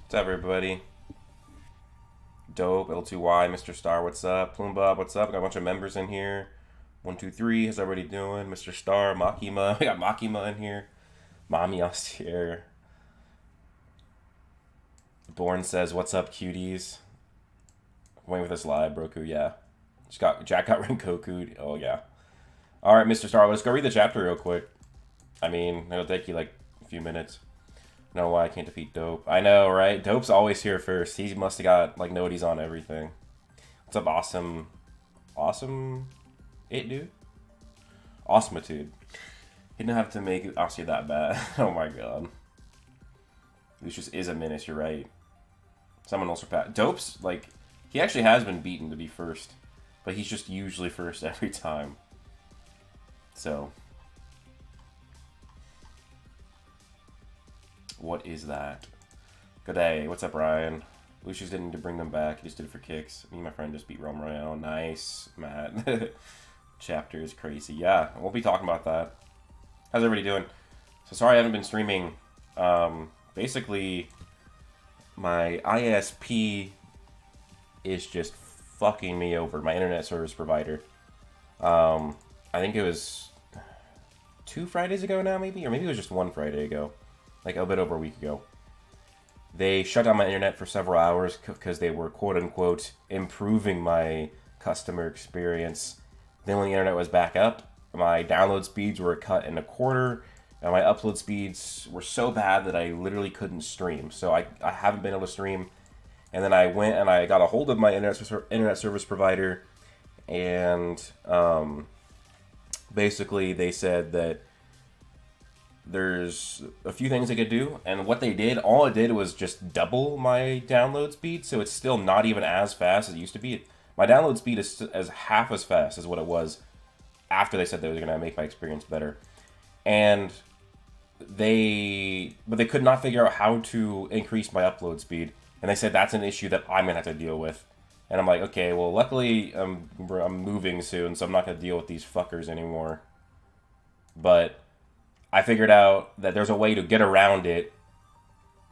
What's up, everybody? Dope, L2Y, Mr. Star, what's up? Plumbub, what's up? Got a bunch of members in here. 123, how's everybody doing? Mr. Star, Makima, we got Makima in here. Mommy Austere. Born says, what's up, cuties? Waiting with this live, Broku, yeah. Jack got Renkoku, oh yeah. Alright, Mr. Star, let's go read the chapter real quick. I mean, it'll take you like a few minutes. No, why I can't defeat Dope. I know, right? Dope's always here first. He must have got, like, noties on everything. What's up, awesome? Awesome? It, dude? Awesomitude. He didn't have to make Aussie that bad. Oh my god. Lucius is a menace, you're right. Someone else surpassed. Dope's, like, he actually has been beaten to be first. But he's just usually first every time. So... what is that? Good day. What's up, Ryan? Lucius didn't need to bring them back. He just did it for kicks. Me and my friend just beat Realm Royale. Nice, Matt. Chapter is crazy. Yeah, we'll be talking about that. How's everybody doing? So sorry I haven't been streaming. Basically, my ISP is just fucking me over. My internet service provider. I think it was 2 Fridays ago now, maybe? Or maybe it was just 1 Friday ago. Like a bit over a week ago. They shut down my internet for several hours because they were quote-unquote improving my customer experience. Then when the internet was back up, my download speeds were cut in a quarter, and my upload speeds were so bad that I literally couldn't stream. So I haven't been able to stream. And then I went and I got a hold of my internet service provider, and basically they said that there's a few things they could do, and what they did, all it did was just double my download speed, so it's still not even as fast as it used to be. My download speed is as half as fast as what it was after they said they were going to make my experience better. And but they could not figure out how to increase my upload speed, and they said that's an issue that I'm going to have to deal with. And I'm like, okay, well, luckily I'm moving soon, so I'm not going to deal with these fuckers anymore. But I figured out that there's a way to get around it,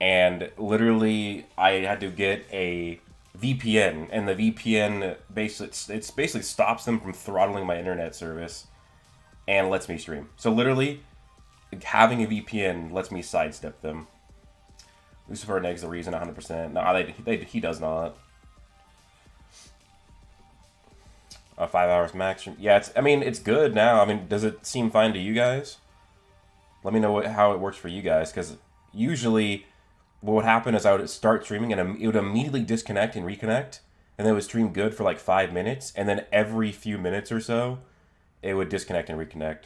and literally I had to get a VPN, and the VPN basically stops them from throttling my internet service and lets me stream. So literally, having a VPN lets me sidestep them. Lucifer negs the reason 100%. No, he does not. 5 hours max. Yeah, it's good now. I mean, does it seem fine to you guys? Let me know how it works for you guys, because usually what would happen is I would start streaming and it would immediately disconnect and reconnect, and then it would stream good for like 5 minutes, and then every few minutes or so, it would disconnect and reconnect.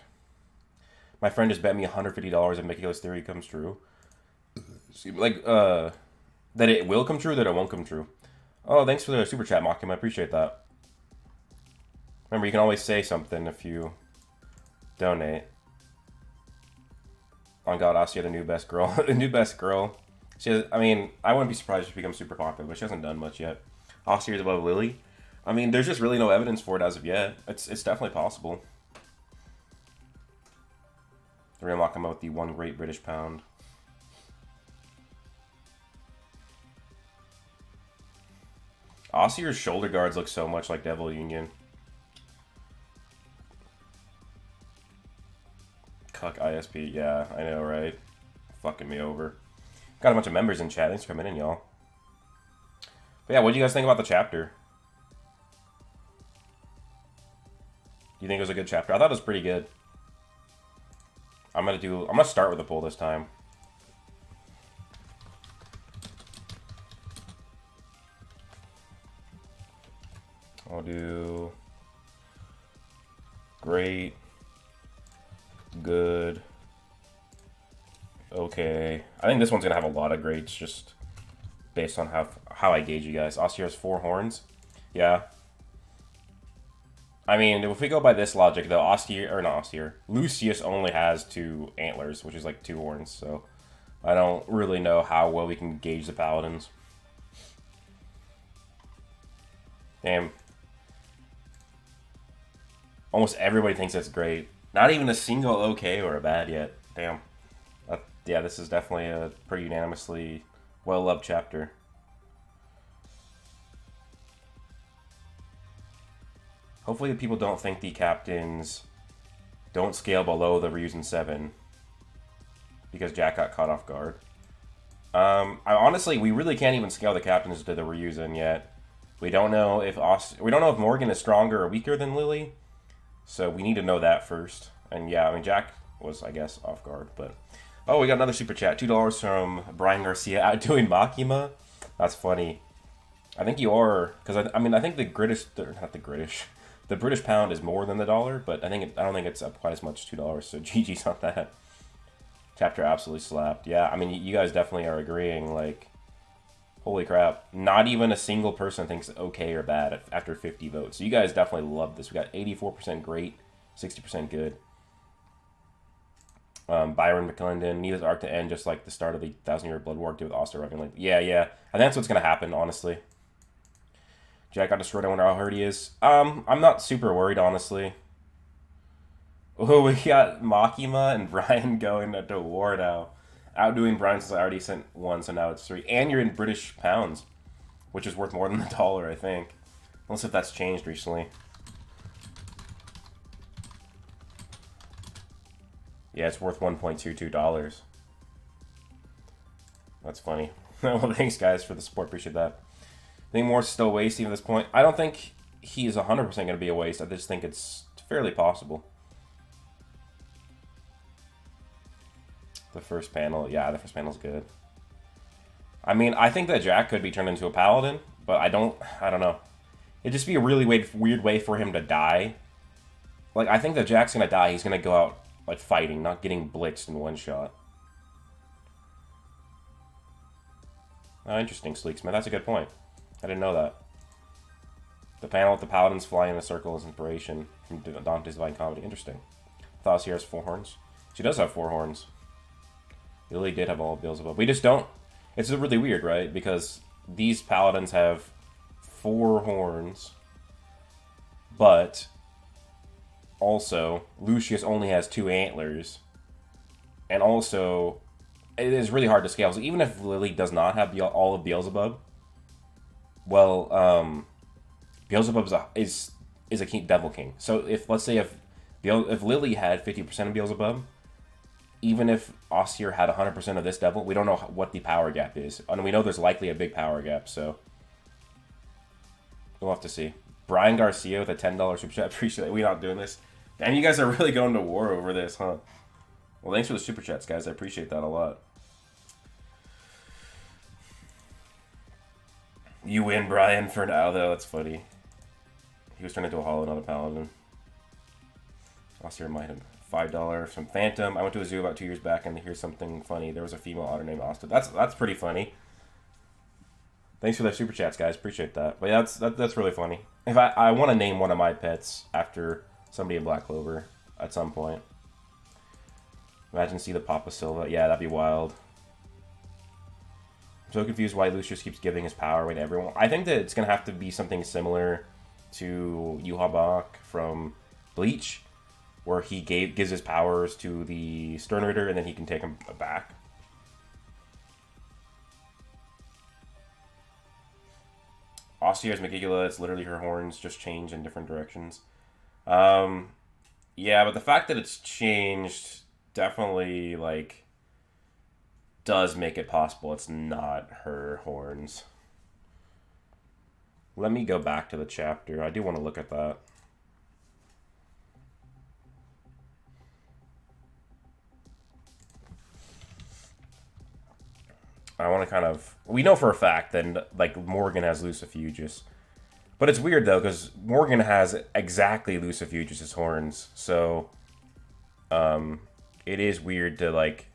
My friend just bet me $150 if Mickey's theory comes true. Like, that it will come true, that it won't come true. Oh, thanks for the super chat, Mokim. I appreciate that. Remember, you can always say something if you donate. On God, Asya, the new best girl. The new best girl. She has, I mean, I wouldn't be surprised if she becomes super popular, but she hasn't done much yet. Asya is above Lily. I mean, there's just really no evidence for it as of yet. It's definitely possible. We're gonna lock him out with the one great British pound. Asyer's shoulder guards look so much like Devil Union. Cuck ISP, yeah, I know, right? Fucking me over. Got a bunch of members in chat. Thanks for coming in, y'all. But yeah, what do you guys think about the chapter? Do you think it was a good chapter? I thought it was pretty good. I'm gonna start with a pull this time. I'll do great, good, okay. I think this one's gonna have a lot of grades just based on how I gauge you guys. Austere has 4 horns. Yeah. I mean, if we go by this logic, though, Lucius only has 2 antlers, which is like 2 horns, so I don't really know how well we can gauge the paladins. Damn. Almost everybody thinks that's great. Not even a single okay or a bad yet. Damn. Yeah, this is definitely a pretty unanimously Well-loved chapter. Hopefully the people don't think the captains don't scale below the Ryuzen 7. Because Jack got caught off guard. Honestly, we really can't even scale the captains to the Ryuzen yet. We don't know if Morgan is stronger or weaker than Lily. So we need to know that first. And yeah, I mean, Jack was, I guess, off guard. But oh, we got another super chat. $2 from Brian Garcia outdoing Makima. That's funny. I think you are, because I mean, I think the British pound is more than the dollar, but I don't think it's up quite as much, $2. So GG's on that. Chapter absolutely slapped. Yeah, I mean, you guys definitely are agreeing. Like, holy crap! Not even a single person thinks okay or bad after 50 votes. So you guys definitely love this. We got 84% great, 60% good. Byron McClendon needs his arc to end just like the start of the 1,000-Year Blood War did with Oster Ruffing. Like, yeah. I think that's what's gonna happen, honestly. Jack got destroyed. I wonder how hurt he is. I'm not super worried, honestly. Oh, we got Makima and Brian going to war now. Outdoing Brian since I already sent one, so now it's 3. And you're in British pounds, which is worth more than the dollar, I think. Unless if that's changed recently. Yeah, it's worth $1.22. That's funny. Well, thanks, guys, for the support. Appreciate that. I think Moore's still a waste even at this point. I don't think he's 100% going to be a waste. I just think it's fairly possible. The first panel, yeah, the first panel's good. I mean, I think that Jack could be turned into a paladin, but I don't know. It'd just be a really weird way for him to die. Like, I think that Jack's gonna die. He's gonna go out, like, fighting, not getting blitzed in one shot. Oh, interesting, Sleeksmith. That's a good point. I didn't know that. The panel with the paladins flying in a circle is inspiration from Dante's Divine Comedy. Interesting. Thassia has 4 horns. She does have 4 horns. Lily did have all of Beelzebub. We just don't. It's really weird, right? Because these paladins have 4 horns, but also Lucius only has 2 antlers, and also it is really hard to scale. So even if Lily does not have all of Beelzebub, well, Beelzebub is a king, devil king. So if let's say if Lily had 50% of Beelzebub, even if Ossier had 100% of this devil, we don't know what the power gap is. And we know there's likely a big power gap, so we'll have to see. Brian Garcia with a $10 super chat. Appreciate it. We're not doing this. And you guys are really going to war over this, huh? Well, thanks for the super chats, guys. I appreciate that a lot. You win, Brian, for now, though. That's funny. He was turned into a hollow, another paladin. Ossier might have $5 from Phantom. I went to a zoo about 2 years back, and here's something funny. There was a female otter named Asta. That's pretty funny. Thanks for the super chats, guys. Appreciate that. But yeah, that's really funny. If I want to name one of my pets after somebody in Black Clover at some point. Imagine see the Papa Silva. Yeah, that'd be wild. I'm so confused why Lucius keeps giving his power away to everyone. I think that it's gonna have to be something similar to Yuhabak from Bleach, where he gives his powers to the Stern Ritter, and then he can take them back. Ostier's Megigula, it's literally her horns just change in different directions. Yeah, but the fact that it's changed definitely, like, does make it possible it's not her horns. Let me go back to the chapter. I do want to look at that. I want to kind of... We know for a fact that, like, Morgan has Lucifugus. But it's weird, though, because Morgan has exactly Lucifugus' horns. So, it is weird to, like,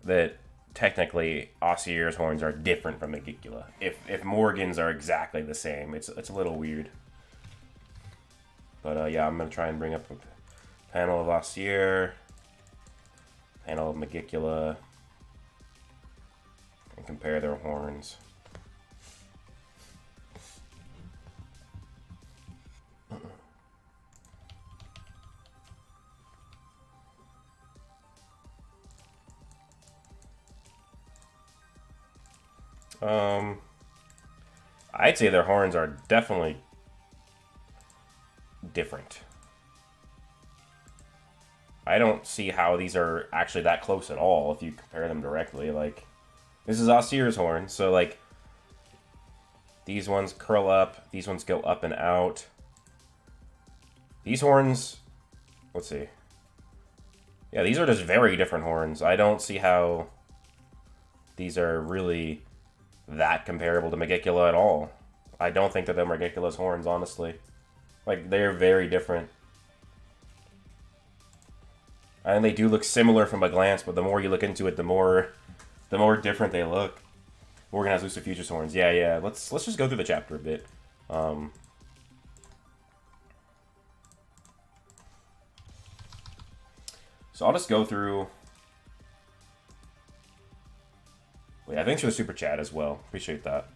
that technically Ossier's horns are different from Megicula. If Morgan's are exactly the same, it's a little weird. But, yeah, I'm going to try and bring up a panel of Ossier, panel of Megicula, and compare their horns. Um, I'd say their horns are definitely different. I don't see how these are actually that close at all if you compare them directly. Like, this is Asir's horn, so like, these ones curl up, these ones go up and out. These horns, let's see. Yeah, these are just very different horns. I don't see how these are really that comparable to Megicula at all. I don't think that they're Megicula's horns, honestly. Like, they're very different. And they do look similar from a glance, but the more you look into it, the more different they look. Morgan has Lucifuge's horns. Yeah. Let's just go through the chapter a bit. So I'll just go through. Wait, thanks for the super chat as well. Appreciate that.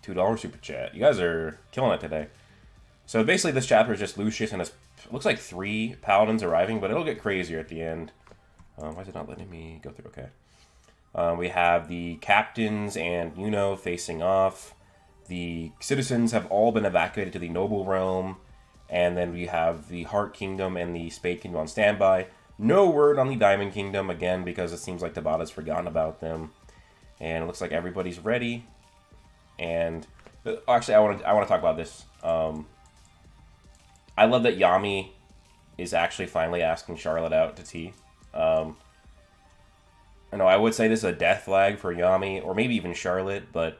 $2 super chat. You guys are killing it today. So basically, this chapter is just Lucius and his. Looks like 3 paladins arriving, but it'll get crazier at the end. Why is it not letting me go through? Okay. We have the captains and Yuno facing off. The citizens have all been evacuated to the Noble Realm. And then we have the Heart Kingdom and the Spade Kingdom on standby. No word on the Diamond Kingdom, again, because it seems like Tabata's forgotten about them. And it looks like everybody's ready. And actually, I want to talk about this. I love that Yami is actually finally asking Charlotte out to tea. I know I would say this is a death flag for Yami, or maybe even Charlotte, but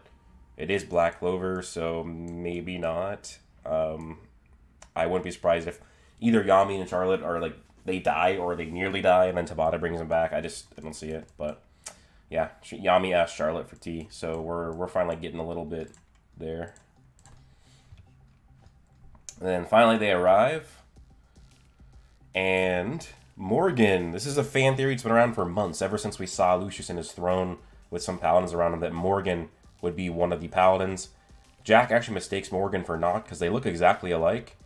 it is Black Clover, so maybe not. I wouldn't be surprised if either Yami and Charlotte are like they die or they nearly die, and then Tabata brings them back. I don't see it, but yeah, Yami asked Charlotte for tea, so we're finally getting a little bit there. And then finally they arrive, and Morgan. This is a fan theory. It's been around for months, ever since we saw Lucius in his throne with some paladins around him, that Morgan would be one of the paladins. Jack actually mistakes Morgan for Noct because they look exactly alike.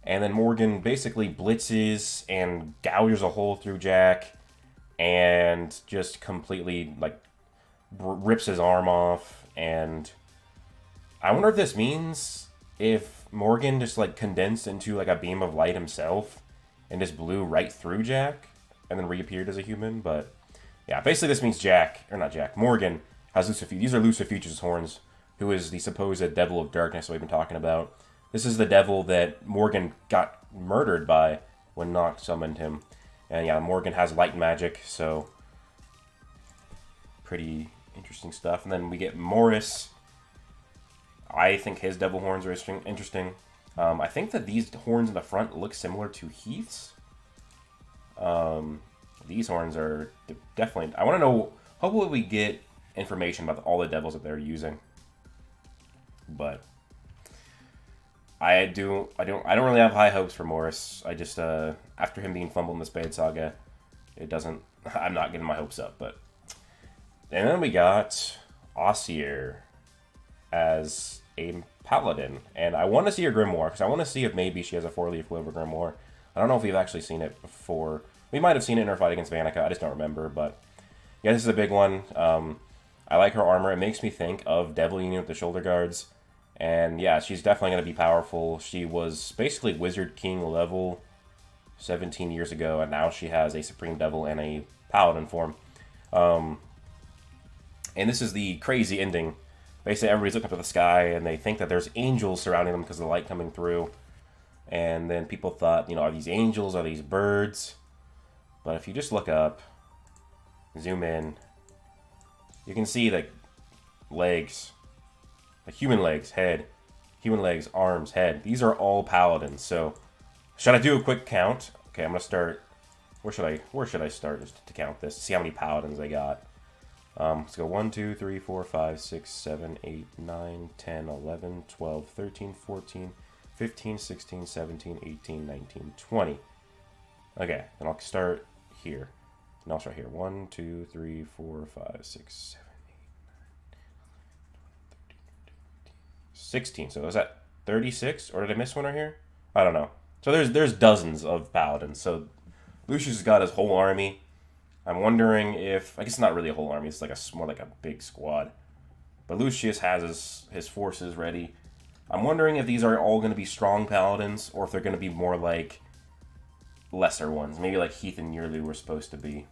And then Morgan basically blitzes and gouges a hole through Jack and just completely like rips his arm off. And I wonder if this means if Morgan just like condensed into like a beam of light himself and just blew right through Jack and then reappeared as a human. But yeah, basically this means Morgan has Lucifuge. These are Lucifuge's horns, who is the supposed devil of darkness that we've been talking about. This is the devil that Morgan got murdered by when Noct summoned him. And yeah, Morgan has light magic, so pretty interesting stuff. And then we get Morris. I think his devil horns are interesting. I think that these horns in the front look similar to Heath's. These horns are definitely. I want to know. Hopefully, we get information about all the devils that they're using. But I don't really have high hopes for Morris. I just after him being fumbled in the Spade Saga, it doesn't. I'm not getting my hopes up. But and then we got Asir as a paladin, and I want to see her grimoire because I want to see if maybe she has a 4-leaf Clover grimoire. I don't know if we've actually seen it before. We might have seen it in her fight against Vanica. I just don't remember. But yeah, this is a big one. I like her armor. It makes me think of Devil Union with the shoulder guards. And yeah, she's definitely going to be powerful. She was basically Wizard King level 17 years ago, and now she has a Supreme Devil and a Paladin form. And this is the crazy ending. Basically, everybody's looking up at the sky, and they think that there's angels surrounding them because of the light coming through. And then people thought, are these angels? Are these birds? But if you just look up, zoom in, you can see the legs. Like human legs, head. Human legs, arms, head. These are all paladins. So, should I do a quick count? Okay, I'm going to start. Where should I start just to count this? To see how many paladins I got. Let's go 1, 2, 3, 4, 5, 6, 7, 8, 9, 10, 11, 12, 13, 14, 15, 16, 17, 18, 19, 20. Okay, then I'll start here. And I'll start here. 1, 2, 3, 4, 5, 6, 7, 16. So is that 36? Or did I miss one right here? I don't know. So there's dozens of paladins. So Lucius has got his whole army. I'm wondering if I guess it's not really a whole army. It's like more like a big squad. But Lucius has his forces ready. I'm wondering if these are all going to be strong paladins, or if they're going to be more like lesser ones. Maybe like Heath and Yearly were supposed to be.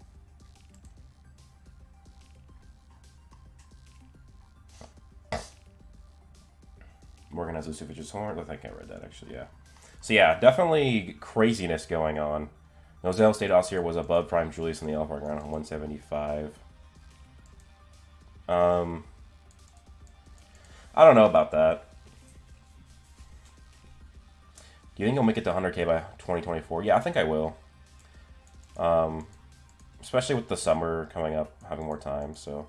Morgan has Lucifig's Horn. I think I read that, actually, yeah. So yeah, definitely craziness going on. Nozel State Austere was above Prime Julius in the Elf around 175. I don't know about that. Do you think he'll make it to 100k by 2024? Yeah, I think I will. Especially with the summer coming up, having more time, so.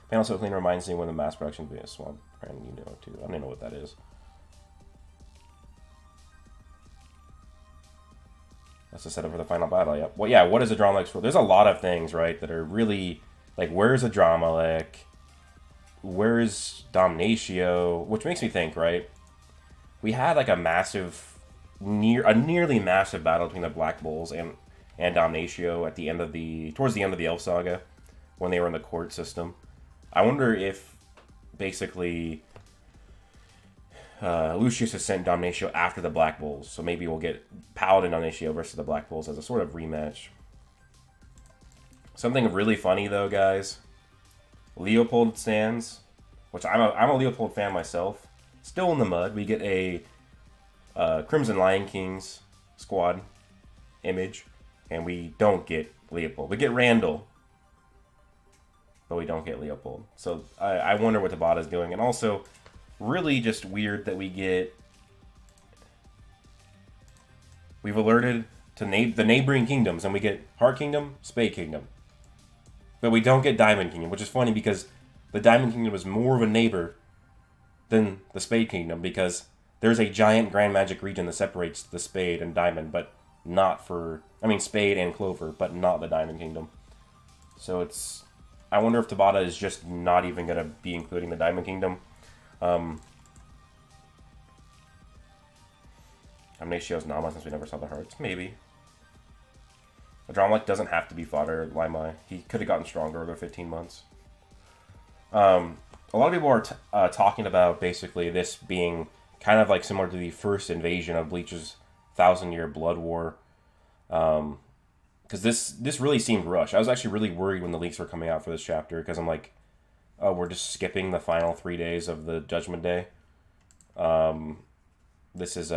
Panel So Clean reminds me when the mass production will be a swamp. Brandon, you know it too. I don't even know what that is. That's the setup for the final battle, yep. Well, yeah, what is a Adramelech for? There's a lot of things, right, that are really, like, where's Adramelech? Where's Damnatio? Which makes me think, right? We had, like, a nearly massive battle between the Black Bulls and Damnatio at the end of towards the end of the Elf Saga, when they were in the court system. I wonder if, basically, Lucius has sent Damnatio after the Black Bulls, so maybe we'll get Paladin Damnatio versus the Black Bulls as a sort of rematch. Something really funny, though, guys. Leopold stands, which I'm a Leopold fan myself. Still in the mud. We get a Crimson Lion Kings squad image, and we don't get Leopold. We get Randall, but we don't get Leopold. So I wonder what Tabata is doing. And also, really just weird that we've alerted to the neighboring kingdoms, and we get Heart Kingdom, Spade Kingdom. But we don't get Diamond Kingdom, which is funny because the Diamond Kingdom is more of a neighbor than the Spade Kingdom, because there's a giant Grand Magic region that separates the Spade and Diamond, but not for... I mean, Spade and Clover, but not the Diamond Kingdom. So it's... I wonder if Tabata is just not even going to be including the Diamond Kingdom. Damnatio's Nama, since we never saw the hearts. Maybe. Adramelech doesn't have to be fodder at Limai. He could have gotten stronger over 15 months. A lot of people are talking about basically this being kind of like similar to the first invasion of Bleach's 1,000-year blood war. Because this really seemed rushed. I was actually really worried when the leaks were coming out for this chapter, because I'm like, oh, we're just skipping the final 3 days of the Judgment Day. This is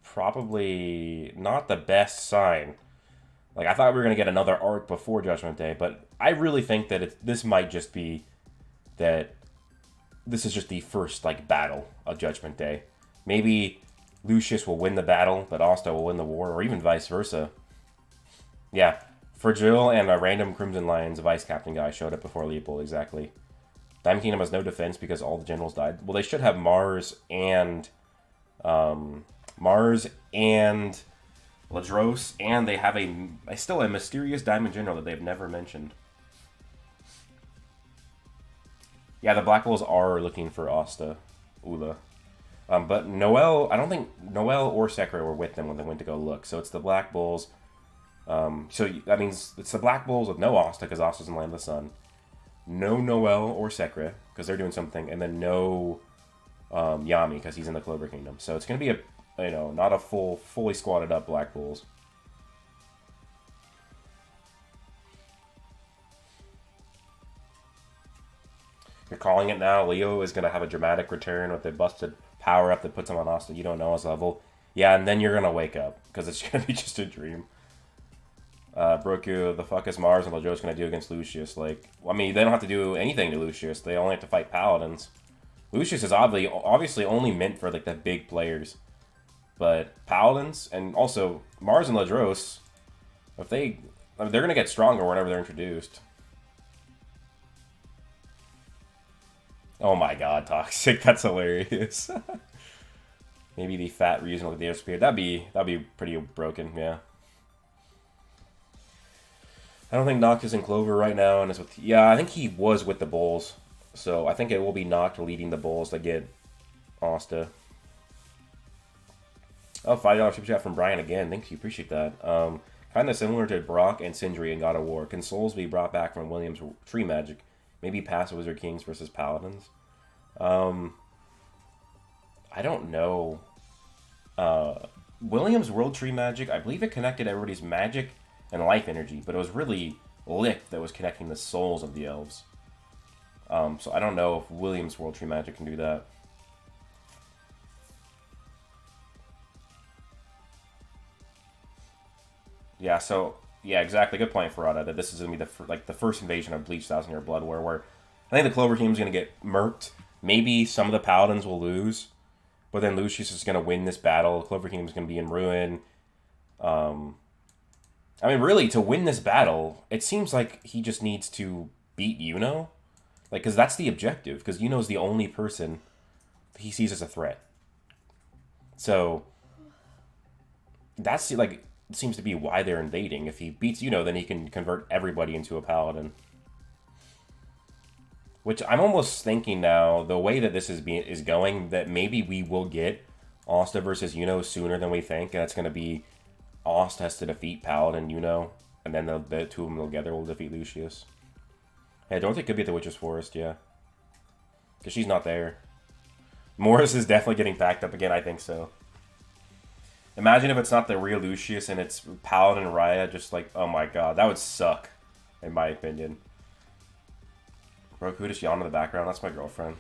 probably not the best sign. Like, I thought we were going to get another arc before Judgment Day, but I really think that this might just be that this is just the first, like, battle of Judgment Day. Maybe Lucius will win the battle, but Asta will win the war, or even vice versa. Yeah, Fragile and a random Crimson Lions vice captain guy showed up before Leopold, exactly. Diamond Kingdom has no defense because all the generals died. Well, they should have Mars and Ladros, and they have still a mysterious Diamond General that they've never mentioned. Yeah, the Black Bulls are looking for Asta, Ula. But Noel, I don't think Noel or Sekre were with them when they went to go look. So it's the Black Bulls. So that means it's the Black Bulls with no Asta, because Asta's in Land of the Sun. No Noel or Sekre, because they're doing something. And then no Yami, because he's in the Clover Kingdom. So it's going to be not a fully squatted up Black Bulls. You're calling it now. Leo is going to have a dramatic return with a busted power-up that puts him on Asta. You don't know his level. Yeah, and then you're going to wake up, because it's going to be just a dream. Broku, the fuck is Mars and Ladros going to do against Lucius? Like, I mean, they don't have to do anything to Lucius. They only have to fight Paladins. Lucius is obviously only meant for, like, the big players. But Paladins, and also Mars and Ladros, they're going to get stronger whenever they're introduced. Oh my god, Toxic, that's hilarious. Maybe the fat reason with the disappeared. That'd be pretty broken, yeah. I don't think Noct is in Clover right now, and is with... Yeah, I think he was with the Bulls. So I think it will be Noct leading the Bulls to get Asta. Oh, $5 super chat from Brian again. Thank you, appreciate that. Kind of similar to Brock and Sindri in God of War. Can souls be brought back from William's tree magic? Maybe past Wizard Kings versus Paladins. I don't know. William's World Tree magic, I believe it connected everybody's magic and life energy, but it was really Lick that was connecting the souls of the elves. So I don't know if William's World Tree magic can do that. Yeah, so yeah, exactly. Good point, Farada. That this is gonna be the first invasion of Bleach Thousand Year Blood War, where I think the Clover Kingdom's gonna get murked. Maybe some of the Paladins will lose, but then Lucius is gonna win this battle. The Clover Kingdom's gonna be in ruin. I mean, really, to win this battle, it seems like he just needs to beat Yuno, like, because that's the objective. Because Yuno's the only person he sees as a threat. So that's like seems to be why they're invading. If he beats Yuno, then he can convert everybody into a paladin. Which I'm almost thinking now, the way that this is going, that maybe we will get Asta versus Yuno sooner than we think, and it's going to be Asta has to defeat Paladin Yuno, and then the two of them together will defeat Lucius. Yeah, Dorothy could be at the Witch's Forest, yeah. Because she's not there. Morris is definitely getting backed up again, I think so. Imagine if it's not the real Lucius and it's Paladin and Raya, just like, oh my god, that would suck, in my opinion. Broku just yawned in the background, that's my girlfriend.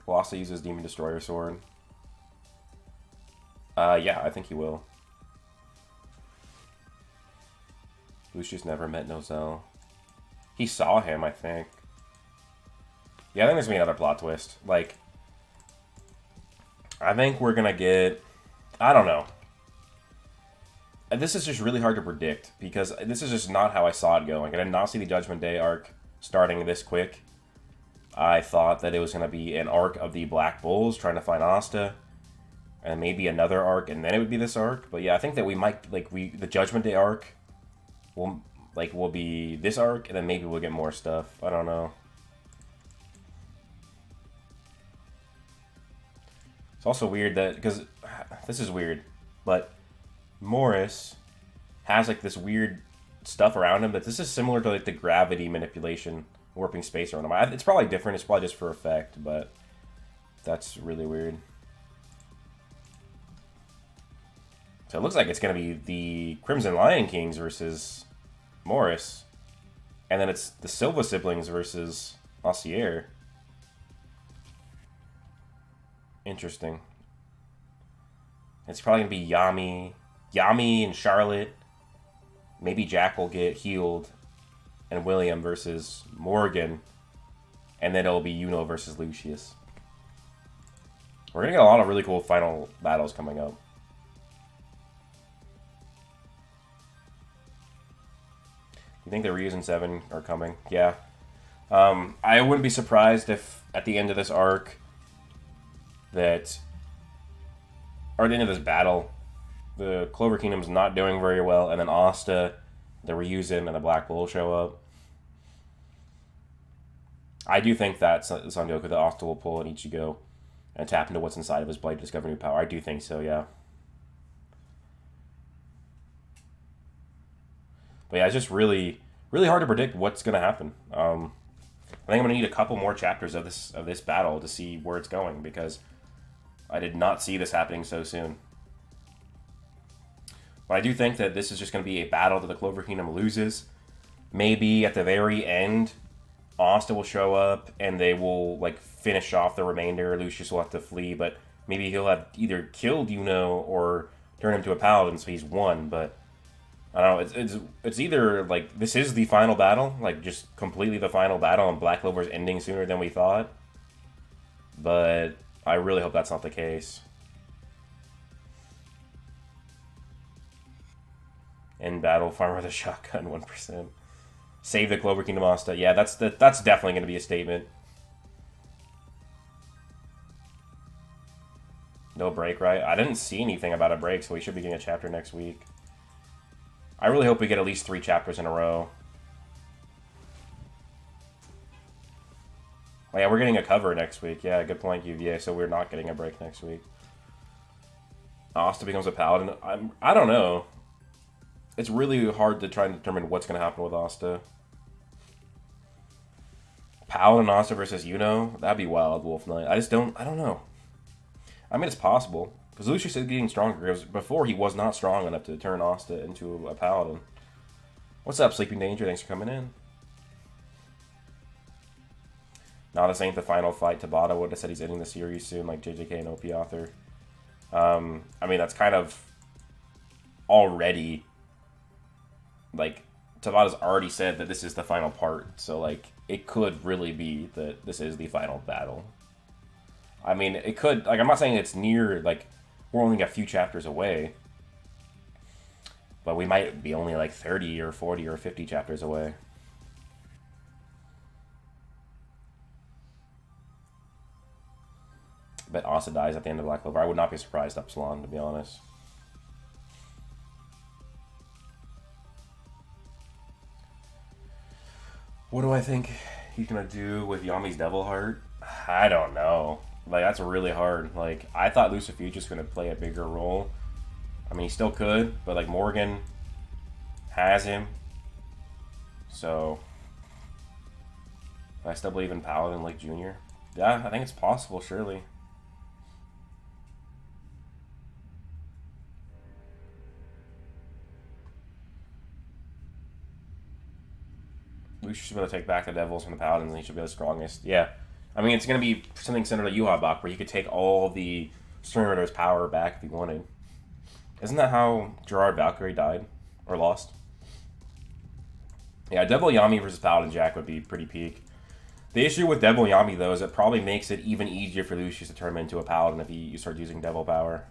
Will also use his Demon Destroyer sword. Yeah, I think he will. Lucius never met Nozel. He saw him, I think. Yeah, I think there's gonna be another plot twist. Like, I think we're gonna get... I don't know. This is just really hard to predict, because this is just not how I saw it going. I did not see the Judgment Day arc starting this quick. I thought that it was going to be an arc of the Black Bulls trying to find Asta, and maybe another arc, and then it would be this arc. But yeah, I think that we might, like, the Judgment Day arc will be this arc, and then maybe we'll get more stuff. I don't know. It's also weird that, because this is weird, but Morris has like this weird stuff around him, but this is similar to like the gravity manipulation warping space around him. It's probably different, it's probably just for effect, but that's really weird. So it looks like it's going to be the Crimson Lion Kings versus Morris, and then it's the Silva siblings versus Ossier. Interesting. It's probably going to be Yami and Charlotte. Maybe Jack will get healed. And William versus Morgan. And then it'll be Yuno versus Lucius. We're going to get a lot of really cool final battles coming up. You think the Ryus and Seven are coming? Yeah. I wouldn't be surprised if at the end of this arc that... or at the end of this battle, the Clover Kingdom's not doing very well, and then Asta, the Ryuzen, and the Black Bull show up. I do think that Son Goku, the Asta will pull an Ichigo and tap into what's inside of his blade to discover new power. I do think so, yeah. But yeah, it's just really, really hard to predict what's going to happen. I think I'm going to need a couple more chapters of this battle to see where it's going, because I did not see this happening so soon. But I do think that this is just going to be a battle that the Clover Kingdom loses. Maybe at the very end, Asta will show up and they will like finish off the remainder. Lucius will have to flee, but maybe he'll have either killed Yuno or turned him to a paladin, so he's won. But I don't know. It's either like this is the final battle, like just completely the final battle, and Black Clover's ending sooner than we thought. But I really hope that's not the case. In battle, Farmer the Shotgun, 1%. Save the Clover Kingdom Asta. Yeah, that's definitely going to be a statement. No break, right? I didn't see anything about a break, so we should be getting a chapter next week. I really hope we get at least 3 chapters in a row. Oh yeah, we're getting a cover next week. Yeah, good point, UVA. So we're not getting a break next week. Asta becomes a paladin. I don't know. it's really hard to try and determine what's going to happen with Asta. Paladin Asta versus that'd be wild, Wolf Knight. I don't know. I mean, it's possible. Because Lucius is getting stronger. Because before, he was not strong enough to turn Asta into a Paladin. What's up, Sleeping Danger? Thanks for coming in. Now this ain't the final fight. Tabata would have said he's ending the series soon, like JJK and OP author. I mean, that's kind of already, like, Tabata's already said that this is the final part, so, like, it could really be that this is the final battle. I mean, it could, like, I'm not saying it's near, like, we're only a few chapters away, but we might be only, like, 30 or 40 or 50 chapters away. I bet Asa dies at the end of Black Clover. I would not be surprised, Upsilon, to be honest. What do I think he's gonna do with Yami's Devil Heart? I don't know. Like, that's really hard. Like, I thought Lucifuge was gonna play a bigger role. I mean, he still could, but, like, Morgan has him. So, I still believe in Paladin Lake Jr. Yeah, I think it's possible, surely. Lucius should be able to take back the Devils from the Paladins, and he should be the strongest. Yeah. I mean, it's going to be something similar to Yuha-Bak, where he could take all the Stormridder's power back if he wanted. Isn't that how Gerard Valkyrie died? Or lost? Yeah, Devil Yami versus Paladin Jack would be pretty peak. The issue with Devil Yami, though, is it probably makes it even easier for Lucius to turn him into a Paladin if you start using Devil power.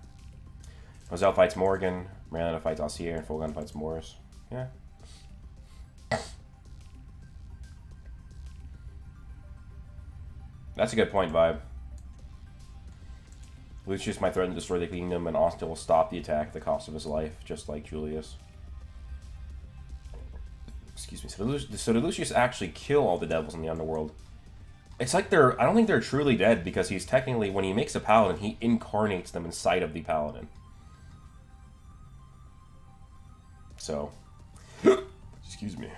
Roselle fights Morgan, Miranda fights Alcier, and Full Gun fights Morris. Yeah. That's a good point, Vibe. Lucius might threaten to destroy the kingdom, and Austin will stop the attack at the cost of his life, just like Julius. Excuse me. So did Lucius actually kill all the devils in the underworld? It's like I don't think they're truly dead, because he's technically, when he makes a paladin, he incarnates them inside of the paladin. So, excuse me.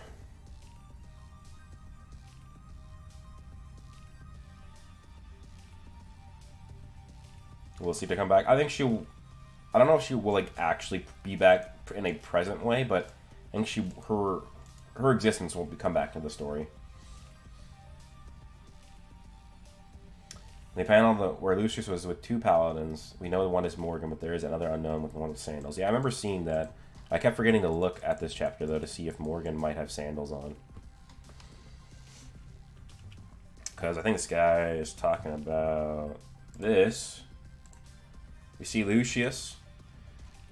We'll see if they come back. I think I don't know if she will, like, actually be back in a present way, but I think her existence will come back to the story. They panel where Lucius was with two paladins. We know the one is Morgan, but there is another unknown with one with sandals. Yeah, I remember seeing that. I kept forgetting to look at this chapter, though, to see if Morgan might have sandals on. Because I think this guy is talking about this. We see Lucius.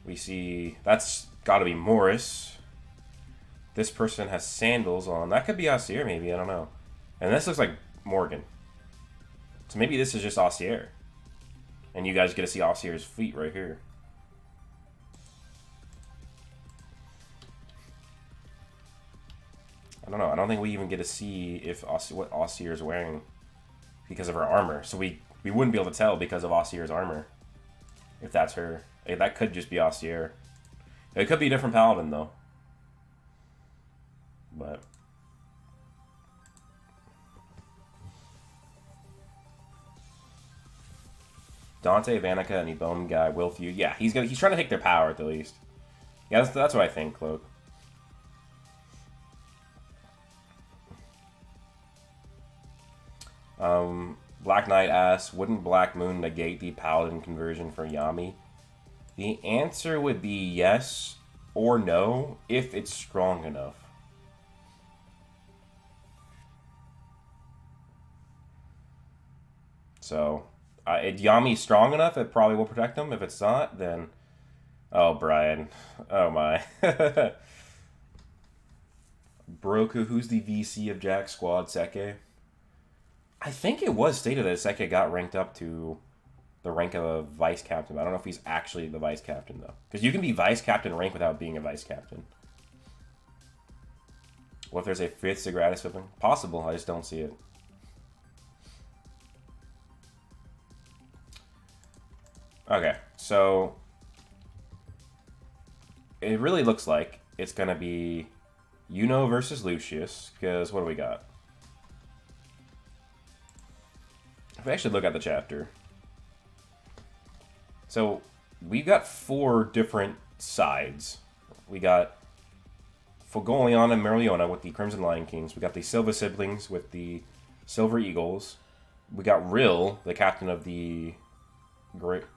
We see... That's got to be Morris. This person has sandals on. That could be Alcier, maybe. I don't know. And this looks like Morgan. So maybe this is just Alcier. And you guys get to see Alcier's feet right here. I don't know. I don't think we even get to see if what Alcier is wearing because of her armor. So we wouldn't be able to tell because of Alcier's armor. If that's her. That could just be Alcier. It could be a different paladin, though. But... Dante, Vanica, and Ebone guy will feud. Yeah, he's trying to take their power at the least. Yeah, that's what I think, Cloak. Black Knight asks, wouldn't Black Moon negate the paladin conversion for Yami? The answer would be yes or no if it's strong enough. So, if Yami's strong enough, it probably will protect him. If it's not, then... Oh, Brian. Oh, my. Broku, who's the VC of Jack's squad, Seke? I think it was stated that Seke got ranked up to the rank of a vice captain. I don't know if he's actually the vice captain, though. Because you can be vice captain rank without being a vice captain. What if there's a fifth Sagratis with him? Possible, I just don't see it. Okay, so... It really looks like it's going to be versus Lucius, because what do we got? If we actually look at the chapter. So, we've got 4 different sides. We got Fogolion and Merliona with the Crimson Lion Kings. We got the Silva siblings with the Silver Eagles. We got Rill, the captain of the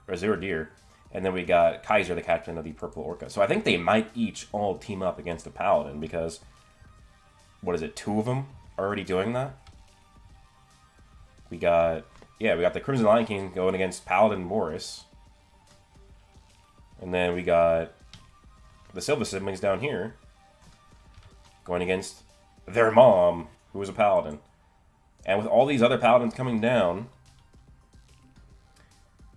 Azure Deer. And then we got Kaiser, the captain of the Purple Orca. So I think they might each all team up against a Paladin because, what is it, 2 of them are already doing that? We got the Crimson Lion King going against Paladin Morris. And then we got the Silva siblings down here going against their mom, who was a Paladin. And with all these other Paladins coming down,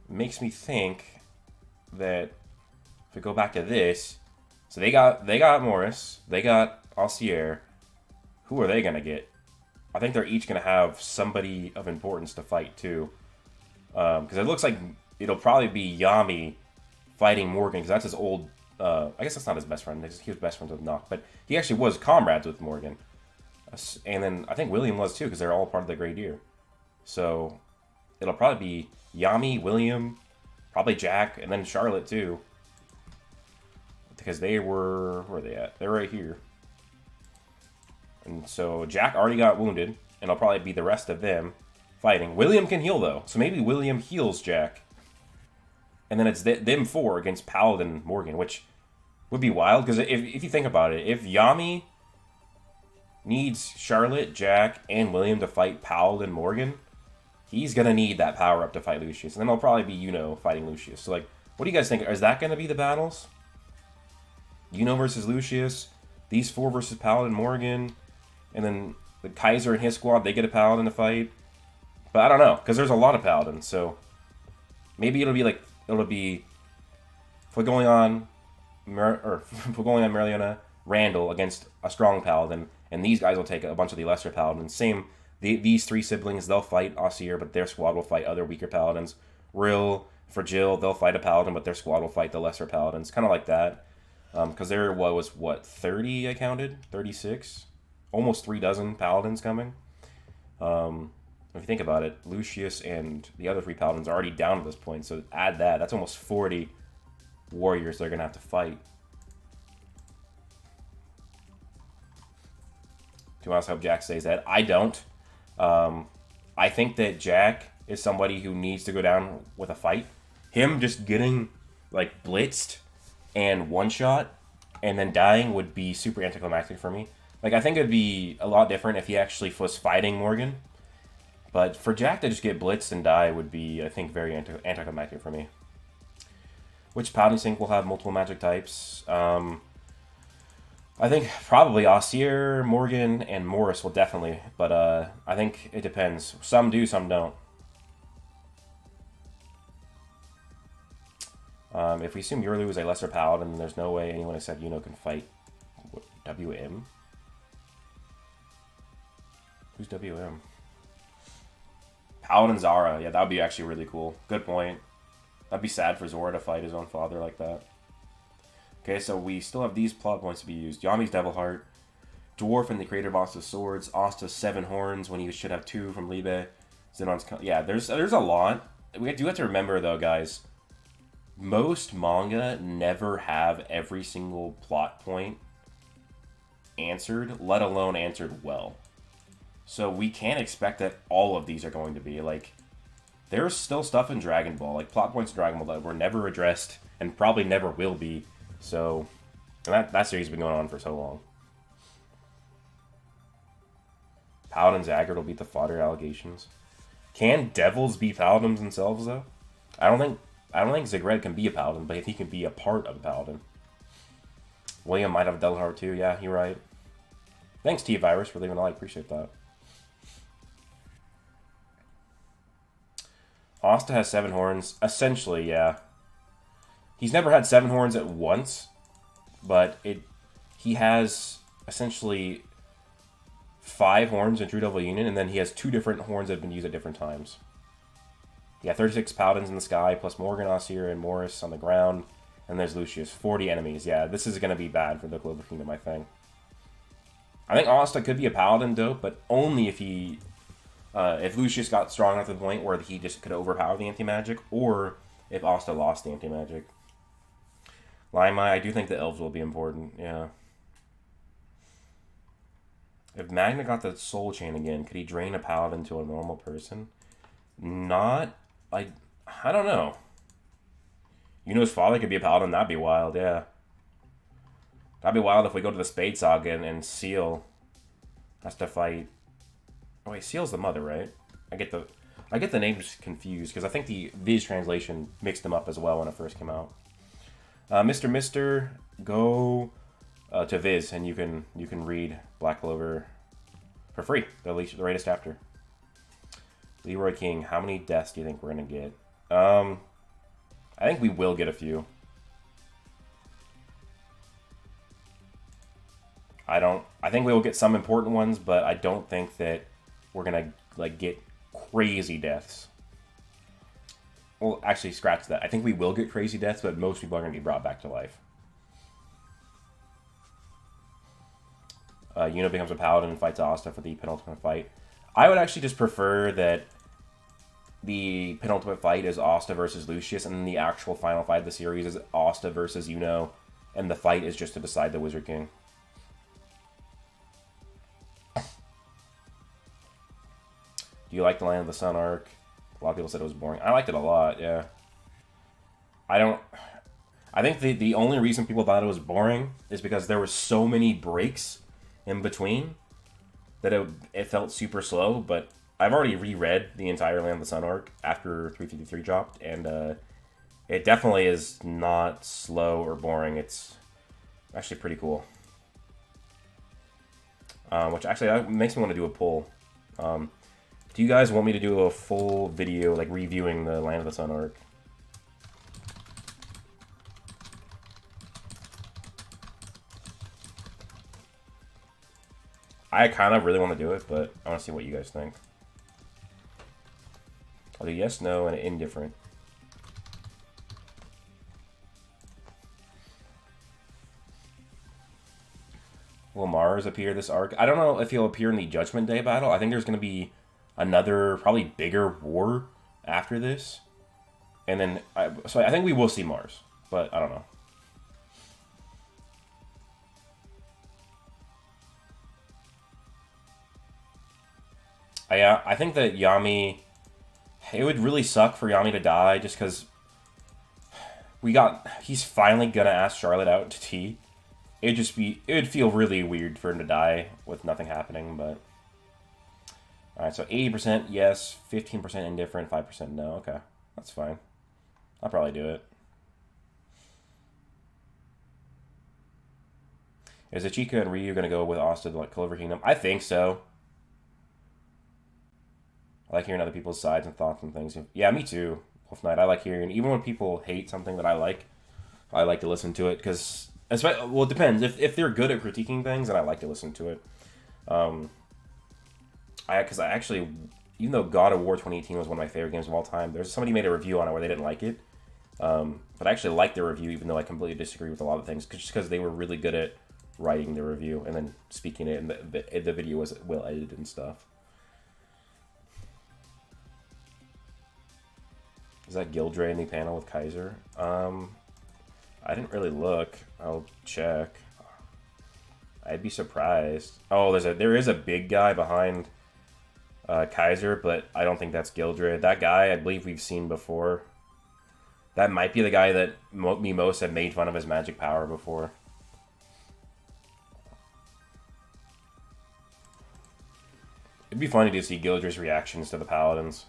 it makes me think that if we go back to this, so they got Morris, they got Alcier. Who are they gonna get? I think they're each gonna have somebody of importance to fight too, because it looks like it'll probably be Yami fighting Morgan, because that's his old. I guess that's not his best friend. He was best friends with Nock, but he actually was comrades with Morgan, and then I think William was too, because they're all part of the Grey Deer. So it'll probably be Yami, William. Probably Jack, and then Charlotte, too. Because they were... Where are they at? They're right here. And so Jack already got wounded, and it'll probably be the rest of them fighting. William can heal, though. So maybe William heals Jack. And then it's them 4 against Paladin Morgan, which would be wild. Because if you think about it, if Yami needs Charlotte, Jack, and William to fight Paladin Morgan... He's going to need that power up to fight Lucius. And then it'll probably be fighting Lucius. So, like, what do you guys think? Is that going to be the battles? Versus Lucius. These 4 versus Paladin Morgan. And then the Kaiser and his squad, they get a Paladin to fight. But I don't know, because there's a lot of Paladins. So, maybe it'll be Fogolion, Merliona, Randall against a strong Paladin. And these guys will take a bunch of the lesser Paladins. Same... These 3 siblings, they'll fight Alcier, but their squad will fight other weaker Paladins. Rill, for Jill, they'll fight a Paladin, but their squad will fight the lesser Paladins. Kind of like that. Because there was, 30 I counted? 36? Almost 3 dozen Paladins coming. If you think about it, Lucius and the other 3 Paladins are already down at this point, so add that. That's almost 40 warriors they're going to have to fight. Do you want to hope Jack stays dead? I don't. I think that Jack is somebody who needs to go down with a fight. Him just getting, blitzed and one-shot and then dying would be super anticlimactic for me. I think it would be a lot different if he actually was fighting Morgan. But for Jack to just get blitzed and die would be, I think, very anticlimactic for me. Which Paladin Sync will have multiple magic types? I think probably Alcier, Morgan, and Morris will definitely, but I think it depends. Some do, some don't. If we assume Yurlu is a lesser Paladin, then there's no way anyone except can fight WM. Who's WM? Paladin Zara. Yeah, that would be actually really cool. Good point. That'd be sad for Zora to fight his own father like that. Okay, so we still have these plot points to be used. Yami's Devil Heart, Dwarf and the creator of Asta's Swords, Asta's 7 Horns when he should have 2 from Libe, Zenon's... Yeah, there's a lot. We do have to remember, though, guys, most manga never have every single plot point answered, let alone answered well. So we can't expect that all of these are going to be, there's still stuff in Dragon Ball, plot points in Dragon Ball that were never addressed and probably never will be. So, that series has been going on for so long. Paladin Zaggart will beat the fodder allegations. Can devils be paladins themselves, though? I don't think Zigred can be a paladin, but if he can be a part of a paladin. William might have a Devil Heart too. Yeah, you're right. Thanks, T-Virus, for leaving a like. Appreciate that. Asta has 7 horns. Essentially, yeah. He's never had 7 horns at once, but he has essentially 5 horns in True Devil Union, and then he has 2 different horns that have been used at different times. Yeah, 36 Paladins in the sky, plus Morgan, Alcier, and Morris on the ground. And there's Lucius. 40 enemies. Yeah, this is going to be bad for the Clover Kingdom, I think. I think Asta could be a paladin dope, but only if he... if Lucius got strong enough to the point where he just could overpower the anti-magic, or if Asta lost the anti-magic. Limai, I do think the elves will be important, yeah. If Magna got the soul chain again, could he drain a paladin to a normal person? Not... I don't know. Yuno's father could be a paladin, that'd be wild, yeah. That'd be wild if we go to the Spade Saga and Seal has to fight... Oh wait, Seal's the mother, right? I get the names confused, because I think the Viz translation mixed them up as well when it first came out. Mr. Go to Viz, and you can read Black Clover for free, the latest chapter. Leroy King, how many deaths do you think we're going to get? I think we will get a few. I think we will get some important ones, but I don't think that we're going to like get crazy deaths. Well, actually, scratch that. I think we will get crazy deaths, but most people are going to be brought back to life. Yuno becomes a paladin and fights Asta for the penultimate fight. I would actually just prefer that the penultimate fight is Asta versus Lucius, and then the actual final fight of the series is Asta versus Yuno, and the fight is just to decide the Wizard King. Do you like the Land of the Sun arc? A lot of people said it was boring. I liked it a lot, yeah. I think the only reason people thought it was boring is because there were so many breaks in between that it felt super slow, but I've already reread the entire Land of the Sun arc after 353 dropped, and it definitely is not slow or boring. It's actually pretty cool. Which actually that makes me want to do a poll. Do you guys want me to do a full video, like, reviewing the Land of the Sun arc? I kind of really want to do it, but I want to see what you guys think. I'll do yes, no, and indifferent. Will Mars appear this arc? I don't know if he'll appear in the Judgment Day battle. I think there's going to be another, probably bigger war after this. And then, so I think we will see Mars, but I don't know. I think that Yami, it would really suck for Yami to die just because he's finally going to ask Charlotte out to tea. It would feel really weird for him to die with nothing happening, but... Alright, so 80% yes, 15% indifferent, 5% no. Okay, that's fine. I'll probably do it. Is Ichika and Ryu going to go with Asta to, like, Clover Kingdom? I think so. I like hearing other people's sides and thoughts and things. Yeah, me too, Wolf Knight. I like hearing, even when people hate something that I like to listen to it, because... Well, it depends. If they're good at critiquing things, then I like to listen to it. Because I actually, even though God of War 2018 was one of my favorite games of all time, there's somebody made a review on it where they didn't like it. But I actually liked their review, even though I completely disagree with a lot of things, just because they were really good at writing the review and then speaking it, and the video was well edited and stuff. Is that Gildre in the panel with Kaiser? I didn't really look. I'll check. I'd be surprised. Oh, there is a big guy behind Kaiser, but I don't think that's Gildre. That guy, I believe we've seen before. That might be the guy that Mimos had made fun of his magic power before. It'd be funny to see Gildre's reactions to the Paladins.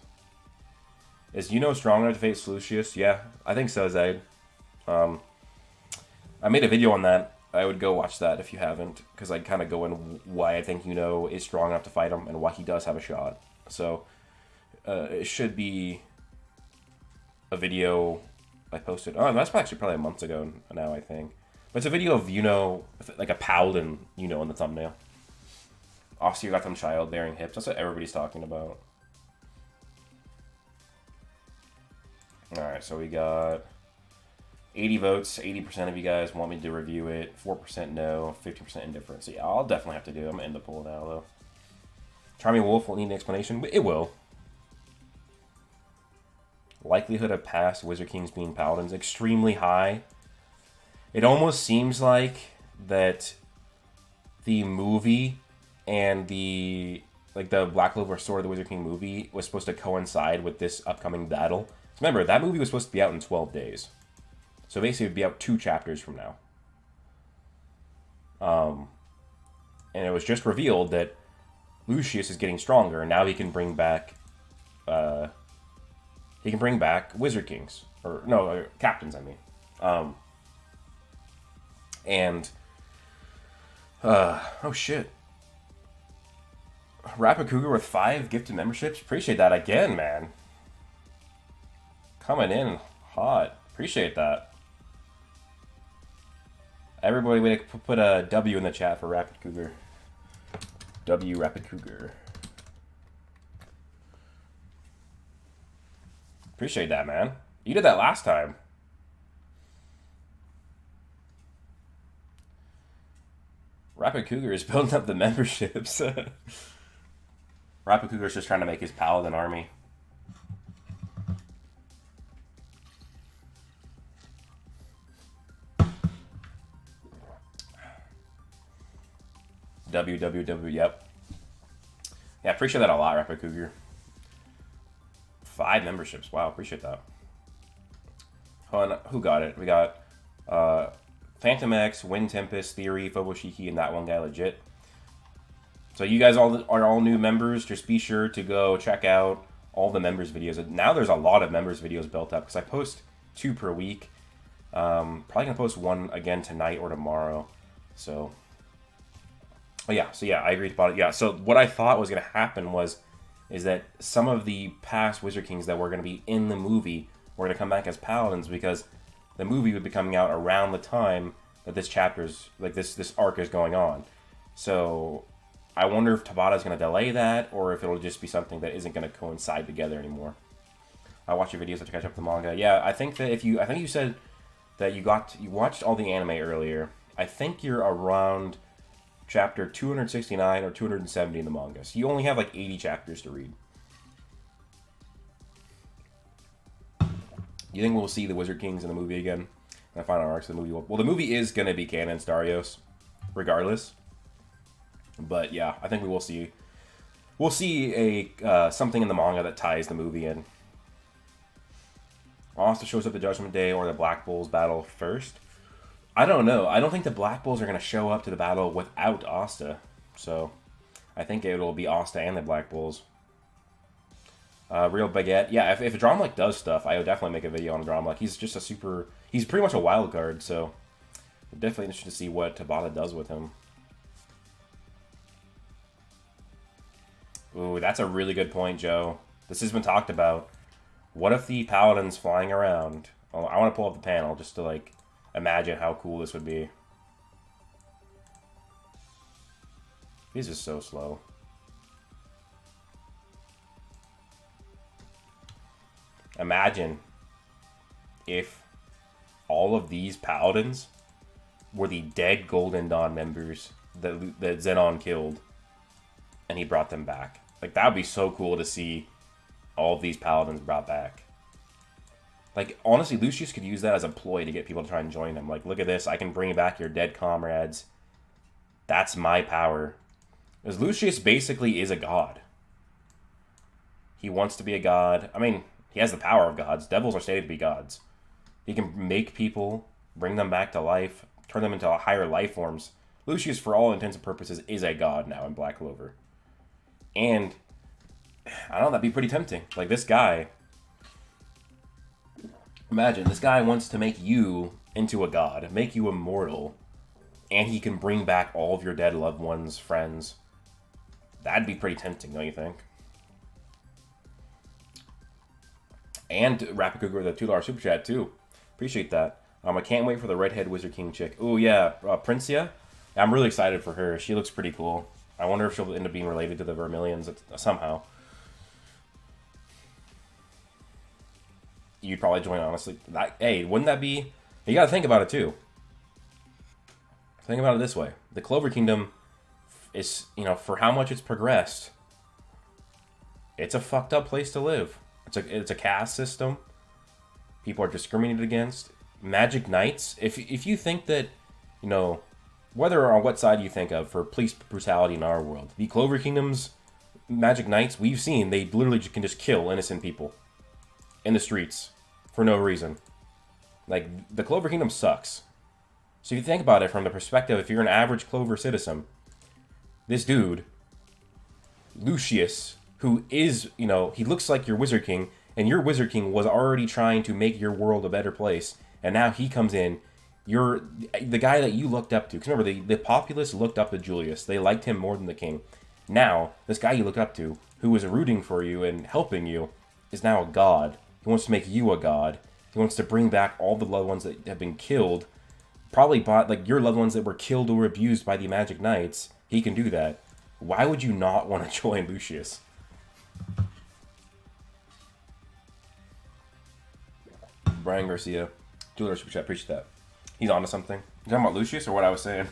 Is Yuno strong enough to face Lucius? Yeah, I think so, Zaid. I made a video on that. I would go watch that if you haven't, because I'd kind of go in why I think Yuno is strong enough to fight him and why he does have a shot. So, it should be a video I posted. Oh, that's actually probably months ago now, I think. But it's a video of Yuno, like a paladin Yuno in the thumbnail. Also, you got them child-bearing hips. That's what everybody's talking about. Alright, so we got 80 votes, 80% of you guys want me to review it, 4% no, 50% indifferent. So yeah, I'll definitely have to do it. I'm going to end the poll now, though. Charming Wolf will need an explanation. It will. Likelihood of past Wizard Kings being Paladins, extremely high. It almost seems like that the movie and the Black Clover Sword of the Wizard King movie was supposed to coincide with this upcoming battle. So remember, that movie was supposed to be out in 12 days. So basically, it would be out 2 chapters from now. And it was just revealed that Lucius is getting stronger, and now he can bring back Wizard Kings. Or, no, captains, I mean. Oh shit. Rapid Cougar with 5 gifted memberships. Appreciate that again, man. Coming in hot. Appreciate that. Everybody, way to put a W in the chat for Rapid Cougar. W Rapid Cougar. Appreciate that, man. You did that last time. Rapid Cougar is building up the memberships. Rapid Cougar is just trying to make his paladin army. WWW, yep. Yeah, appreciate that a lot, Rapid Cougar. 5 memberships, wow, appreciate that. Who got it? We got Phantom X, Wind Tempest, Theory, Phoboshiki, and that one guy legit. So you guys all are all new members. Just be sure to go check out all the members videos. Now there's a lot of members videos built up because I post 2 per week. Probably gonna post 1 again tonight or tomorrow. So, yeah, I agreed about it. Yeah, so what I thought was gonna happen is that some of the past Wizard Kings that were gonna be in the movie were gonna come back as Paladins because the movie would be coming out around the time that this chapter's, like this arc is going on. So I wonder if Tabata's going to delay that, or if it'll just be something that isn't going to coincide together anymore. I watch your videos to catch up to the manga. Yeah, I think you said that you watched all the anime earlier. I think you're around chapter 269 or 270 in the manga. So you only have like 80 chapters to read. You think we'll see the Wizard Kings in the movie again? And the final arcs of the movie? Well, the movie is going to be canon, Starios, regardless. But yeah, I think we will see. We'll see a something in the manga that ties the movie in. Asta shows up the Judgment Day or the Black Bulls battle first. I don't know. I don't think the Black Bulls are going to show up to the battle without Asta. So I think it'll be Asta and the Black Bulls. Real Baguette. Yeah, if Dromlek does stuff, I would definitely make a video on Dromlek. He's just he's pretty much a wild card, so I'm definitely interested to see what Tabata does with him. Ooh, that's a really good point, Joe. This has been talked about. What if the Paladin's flying around? Oh, I want to pull up the panel just to, like, imagine how cool this would be. He's just so slow. Imagine if all of these Paladins were the dead Golden Dawn members that Zenon killed, and he brought them back. Like, that would be so cool to see all of these Paladins brought back. Like, honestly, Lucius could use that as a ploy to get people to try and join him. Like, look at this, I can bring back your dead comrades. That's my power. Because Lucius basically is a god. He wants to be a god. I mean, he has the power of gods. Devils are stated to be gods. He can make people, bring them back to life, turn them into higher life forms. Lucius, for all intents and purposes, is a god now in Black Clover. And, I don't know, that'd be pretty tempting. Like, this guy, imagine, this guy wants to make you into a god, make you immortal, and he can bring back all of your dead loved ones, friends. That'd be pretty tempting, don't you think? And Rapid Cougar with a $2 super chat, too. Appreciate that. I can't wait for the redhead Wizard King chick. Oh, yeah, Princia. I'm really excited for her. She looks pretty cool. I wonder if she'll end up being related to the Vermilions somehow. You'd probably join, honestly. Hey, wouldn't that be You gotta think about it too. Think about it this way. The Clover Kingdom is, for how much it's progressed, it's a fucked up place to live. It's a caste system. People are discriminated against. Magic Knights, if you think that, whether on what side you think of for police brutality in our world, the Clover Kingdom's Magic Knights, we've seen, they literally can just kill innocent people in the streets for no reason. Like, the Clover Kingdom sucks. So if you think about it from the perspective, if you're an average Clover citizen, this dude, Lucius, who is, he looks like your Wizard King, and your Wizard King was already trying to make your world a better place, and now he comes in, you're the guy that you looked up to. Because remember, the populace looked up to Julius. They liked him more than the king. Now, this guy you look up to, who was rooting for you and helping you, is now a god. He wants to make you a god. He wants to bring back all the loved ones that have been killed. Probably like your loved ones that were killed or abused by the Magic Knights. He can do that. Why would you not want to join Lucius? Brian Garcia. $2 super chat. Appreciate that. He's onto something. You talking about Lucius or what I was saying?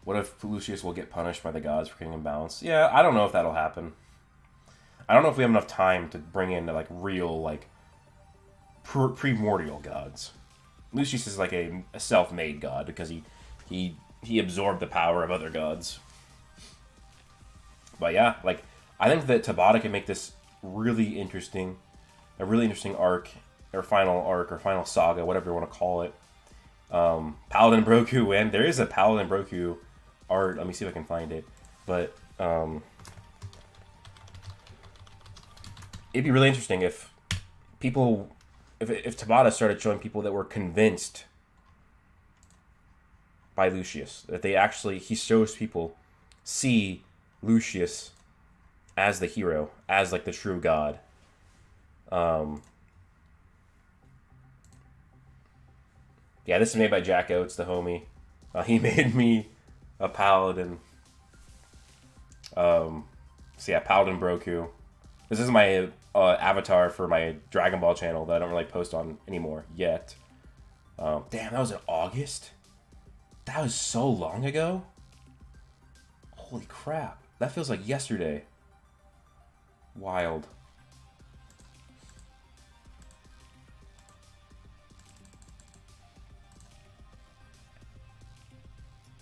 What if Lucius will get punished by the gods for getting imbalanced? Yeah, I don't know if that'll happen. I don't know if we have enough time to bring in like real like primordial gods. Lucius is like a self-made god because he absorbed the power of other gods. But yeah, like I think that Tabata can make this really interesting, a really interesting arc or final saga, whatever you want to call it. Paladin Broku, and there is a Paladin Broku art. Let me see if I can find it. But it'd be really interesting if people, if Tabata started showing people that were convinced by Lucius, that they actually, he shows people see Lucius as the hero, as like the true god. Yeah, this is made by Jack Oates, the homie. He made me a paladin. So yeah, Paladin Broku. This is my avatar for my Dragon Ball channel that I don't really post on anymore yet. Damn, that was in August? That was so long ago? Holy crap. That feels like yesterday. Wild.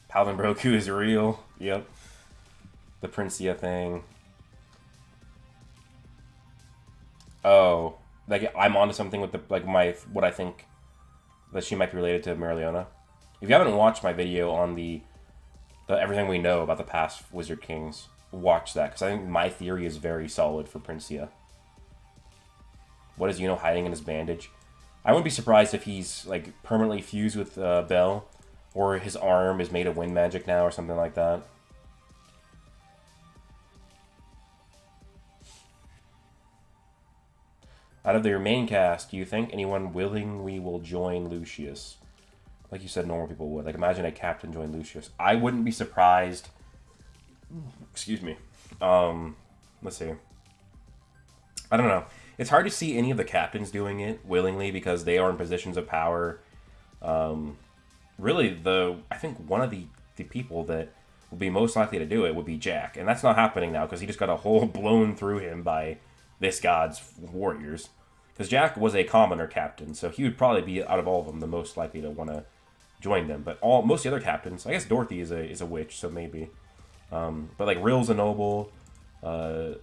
Paladin Broku is real. Yep. The Princia thing. Oh, like I'm onto something with the what I think that she might be related to Merliona. If you haven't watched my video on the everything we know about the past Wizard Kings, watch that because I think my theory is very solid for Princia. What is Yuno hiding in his bandage? I wouldn't be surprised if he's like permanently fused with Belle, or his arm is made of wind magic now, or something like that. Out of their main cast, do you think anyone willingly will join Lucius? Like you said, normal people would. Like, imagine a captain join Lucius. I wouldn't be surprised. Excuse me. Let's see. I don't know. It's hard to see any of the captains doing it willingly because they are in positions of power. Really, I think one of the people that would be most likely to do it would be Jack. And that's not happening now because he just got a hole blown through him by this god's warriors. Because Jack was a commoner captain, so he would probably be, out of all of them, the most likely to want to join them. But most of the other captains, I guess Dorothy is a witch, so maybe. But like Rill's a noble, Nozel,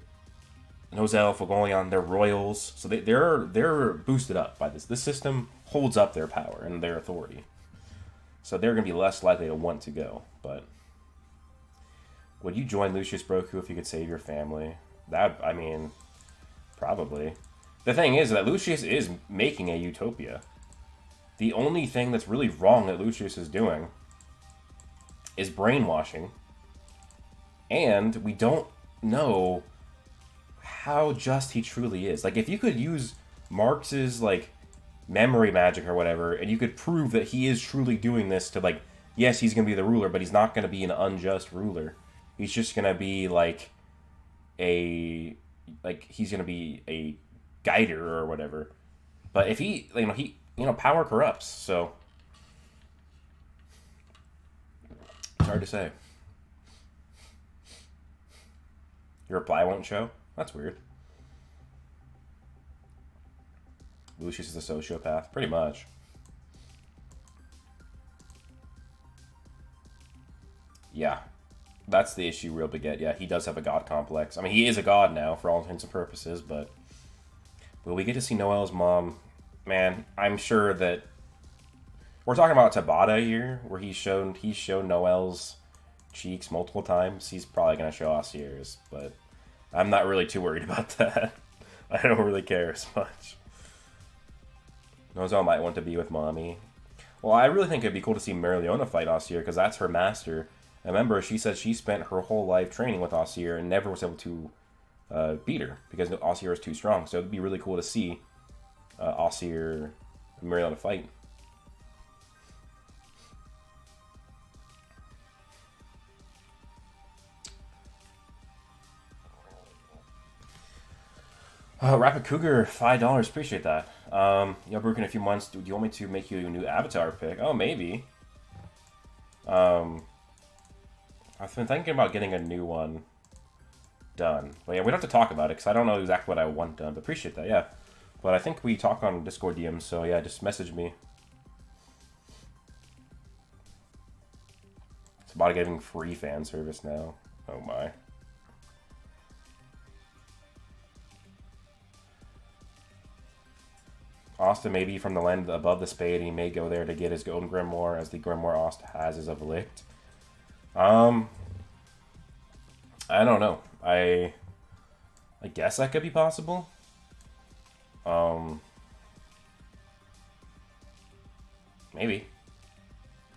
Fogolion, they're royals, so they're boosted up by this. This system holds up their power and their authority, so they're going to be less likely to want to go. But would you join Lucius Broku if you could save your family? I mean, probably. The thing is that Lucius is making a utopia. The only thing that's really wrong that Lucius is doing is brainwashing. And we don't know how just he truly is. Like, if you could use Marx's, like, memory magic or whatever, and you could prove that he is truly doing this to, like, yes, he's going to be the ruler, but he's not going to be an unjust ruler. He's just going to be, he's going to be a guider or whatever. But if power corrupts, so it's hard to say. Your reply won't show? That's weird. Lucius is a sociopath. Pretty much. Yeah. That's the issue Real Baguette. Yeah, he does have a god complex. I mean, he is a god now, for all intents and purposes, but... Will we get to see Noelle's mom? Man, I'm sure that... We're talking about Tabata here, where he's shown Noelle's cheeks multiple times. He's probably going to show Osier's, but... I'm not really too worried about that. I don't really care as much. Noelle might want to be with Mommy. Well, I really think it'd be cool to see Merliona fight Osier, because that's her master. Remember, she said she spent her whole life training with Osier and never was able to beat her, because Osier is too strong. So it'd be really cool to see Osier and Merliona fight. Rapid Cougar, $5. Appreciate that. Broku, in a few months, do you want me to make you a new avatar pick? Oh, maybe. I've been thinking about getting a new one done. But yeah, we don't have to talk about it, because I don't know exactly what I want done. But appreciate that, yeah. But I think we talk on Discord DMs, so yeah, just message me. It's about getting free fan service now. Oh my. Asta may be from the land above the spade, and he may go there to get his golden grimoire, as the grimoire Asta has is of Licht. I don't know. I guess that could be possible. Maybe.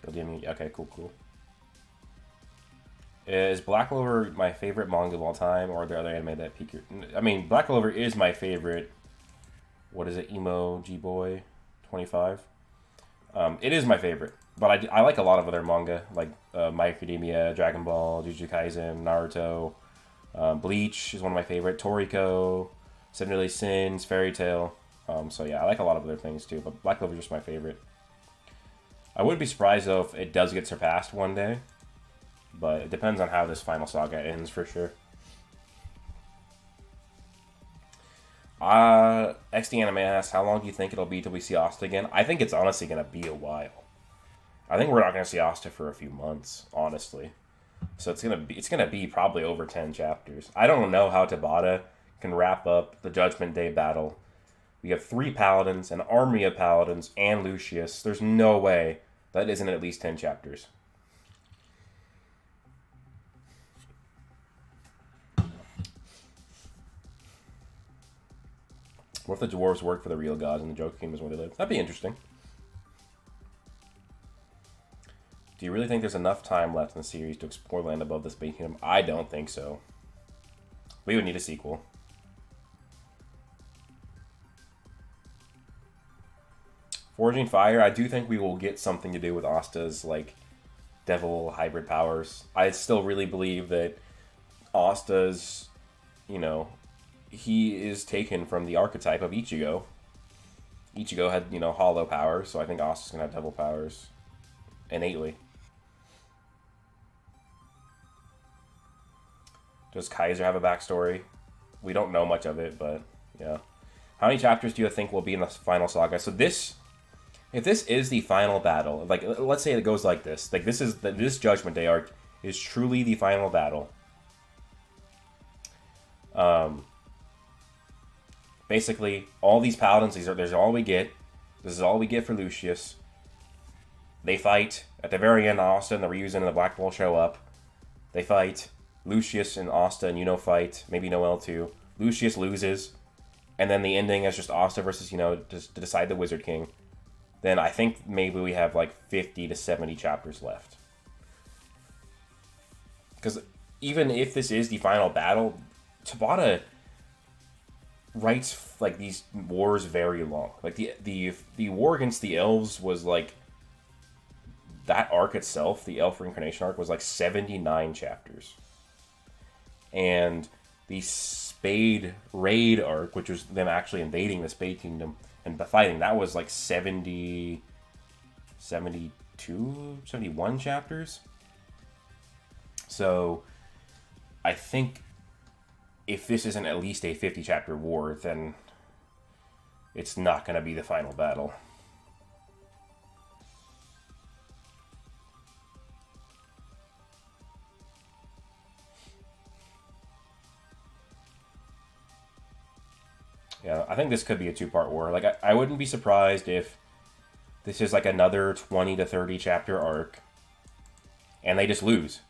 Okay, cool. Is Black Clover my favorite manga of all time, or are there other anime that peak your... I mean, Black Clover is my favorite. What is it? Emo G-Boy 25. It is my favorite. But I like a lot of other manga, like My Academia, Dragon Ball, Jujutsu Kaisen, Naruto. Bleach is one of my favorite. Toriko, Seven Deadly Sins, Fairy Tail. So yeah, I like a lot of other things too, but Black Clover is just my favorite. I wouldn't be surprised though if it does get surpassed one day. But it depends on how this final saga ends for sure. XD Anime asks, how long do you think it'll be till we see Asta again? I think it's honestly going to be a while. I think we're not going to see Asta for a few months, honestly. So it's gonna be probably over 10 chapters. I don't know how Tabata can wrap up the Judgment Day battle. We have 3 paladins, an army of paladins, and Lucius. There's no way that isn't at least 10 chapters. What if the dwarves work for the real gods and the Joker Kingdom is where they live? That'd be interesting. Do you really think there's enough time left in the series to explore land above the Space Kingdom? I don't think so. We would need a sequel. Forging Fire, I do think we will get something to do with Asta's, like, devil hybrid powers. I still really believe that Asta's, he is taken from the archetype of Ichigo. Ichigo had, hollow powers, so I think Asta's going to have devil powers innately. Does Kaiser have a backstory? We don't know much of it, but yeah. How many chapters do you think will be in the final saga? So if this is the final battle, like let's say it goes like this, like this Judgment Day arc is truly the final battle. Basically, all these paladins, there's all we get. This is all we get for Lucius. They fight. At the very end, Asta and the Ryuzen and the Black Bull show up. They fight. Lucius and Asta and Yuno fight. Maybe Noelle too. Lucius loses. And then the ending is just Asta versus, just to decide the Wizard King. Then I think maybe we have like 50 to 70 chapters left. Because even if this is the final battle, Tabata writes like these wars very long. Like the war against the elves was like, that arc itself, the elf reincarnation arc, was like 79 chapters. And the Spade raid arc, which was them actually invading the Spade Kingdom, and the fighting. That was like 70, 72, 71 chapters. So I think if this isn't at least a 50 chapter war, then it's not going to be the final battle. Yeah, I think this could be a two-part war. Like, I wouldn't be surprised if this is like another 20 to 30 chapter arc and they just lose.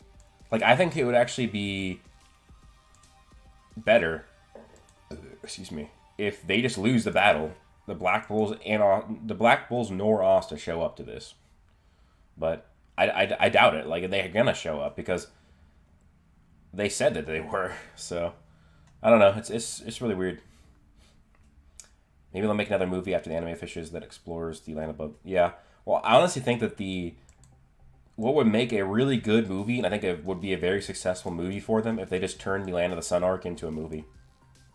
Like, I think it would actually be better, excuse me, if they just lose the battle. The Black Bulls nor Asta show up to this. But I doubt it. Like, they're gonna show up because they said that they were. So I don't know. It's really weird. Maybe they'll make another movie after the anime fishes that explores the land above. Yeah. Well, I honestly think that what would make a really good movie, and I think it would be a very successful movie for them, if they just turned the Land of the Sun arc into a movie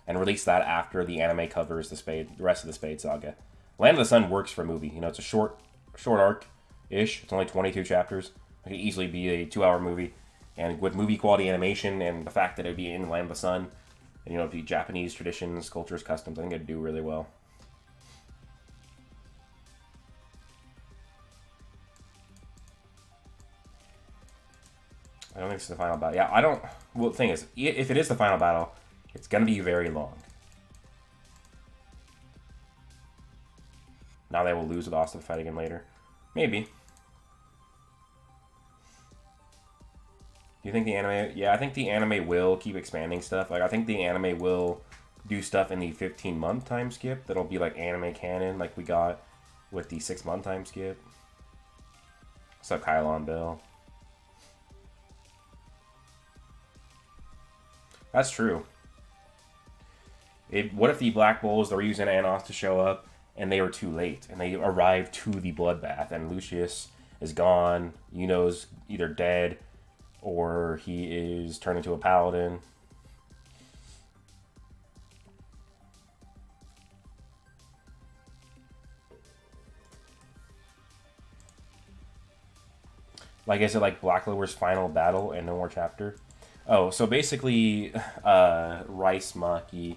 and release that after the anime covers the rest of the Spade saga. Land of the Sun works for a movie. You know, it's a short arc-ish. It's only 22 chapters. It could easily be a 2-hour movie. And with movie quality animation and the fact that it would be in Land of the Sun, and, you know, the Japanese traditions, cultures, customs, I think it'd do really well. I don't think it's the final battle. Yeah, I don't... Well, the thing is, if it is the final battle, it's going to be very long. Now they will lose with Asta fight again later. Maybe. Do you think the anime... Yeah, I think the anime will keep expanding stuff. Like, I think the anime will do stuff in the 15-month time skip that'll be like anime canon, like we got with the 6-month time skip. What's up, Kylon Bill? That's true. What if the Black Bulls, the Ryuzen and Asta show up, and they were too late, and they arrive to the bloodbath, and Lucius is gone, Yuno's either dead, or he is turned into a paladin. Like, is it like Black Clover's final battle and no more chapter? Oh, so basically, Rice Maki,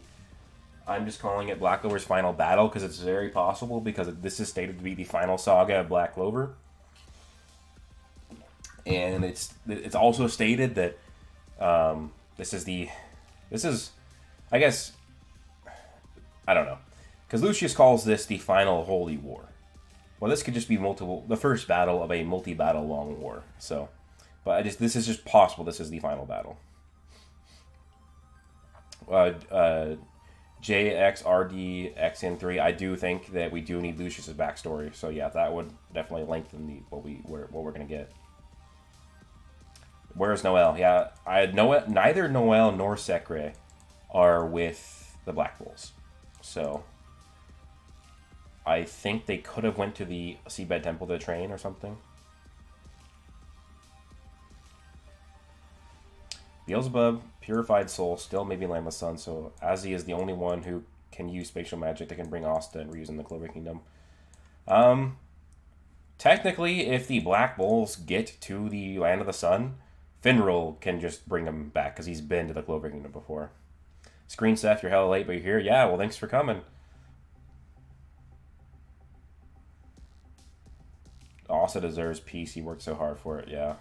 I'm just calling it Black Clover's final battle because it's very possible, because this is stated to be the final saga of Black Clover. And it's also stated that this is, I guess, I don't know, because Lucius calls this the final holy war. Well, this could just be the first battle of a multi-battle long war. So, but this is just possible. This is the final battle. JXRDXN3. I do think that we do need Lucius's backstory. So yeah, that would definitely lengthen what we're gonna get. Where's Noel? Yeah, neither Noel nor Sekre are with the Black Bulls. So I think they could have went to the Seabed Temple to train or something. Beelzebub, purified soul, still maybe Land of the Sun, so Azzy is the only one who can use spatial magic that can bring Asta and Ryuzen in the Clover Kingdom. Technically, if the Black Bulls get to the Land of the Sun, Finral can just bring him back, because he's been to the Clover Kingdom before. Screen Seth, you're hella late, but you're here. Yeah, well, thanks for coming. Asta deserves peace. He worked so hard for it, yeah.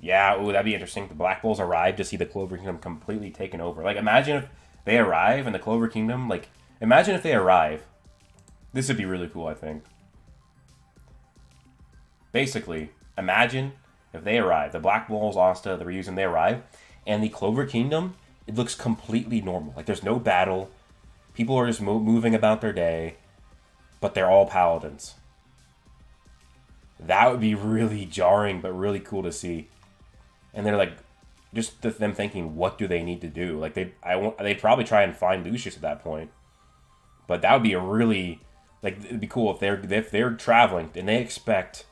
Yeah, ooh, that'd be interesting. The Black Bulls arrive to see the Clover Kingdom completely taken over. Like, imagine if they arrive in the Clover Kingdom. Like, imagine if they arrive. This would be really cool, I think. Basically, imagine if they arrive. The Black Bulls, Asta, the Ryuzen, they arrive. And the Clover Kingdom, it looks completely normal. Like, there's no battle. People are just moving about their day. But they're all paladins. That would be really jarring, but really cool to see. And they're like, just them thinking, what do they need to do? Like, they'd probably try and find Lucius at that point. But that would be a really, like, it'd be cool if they're traveling and they expect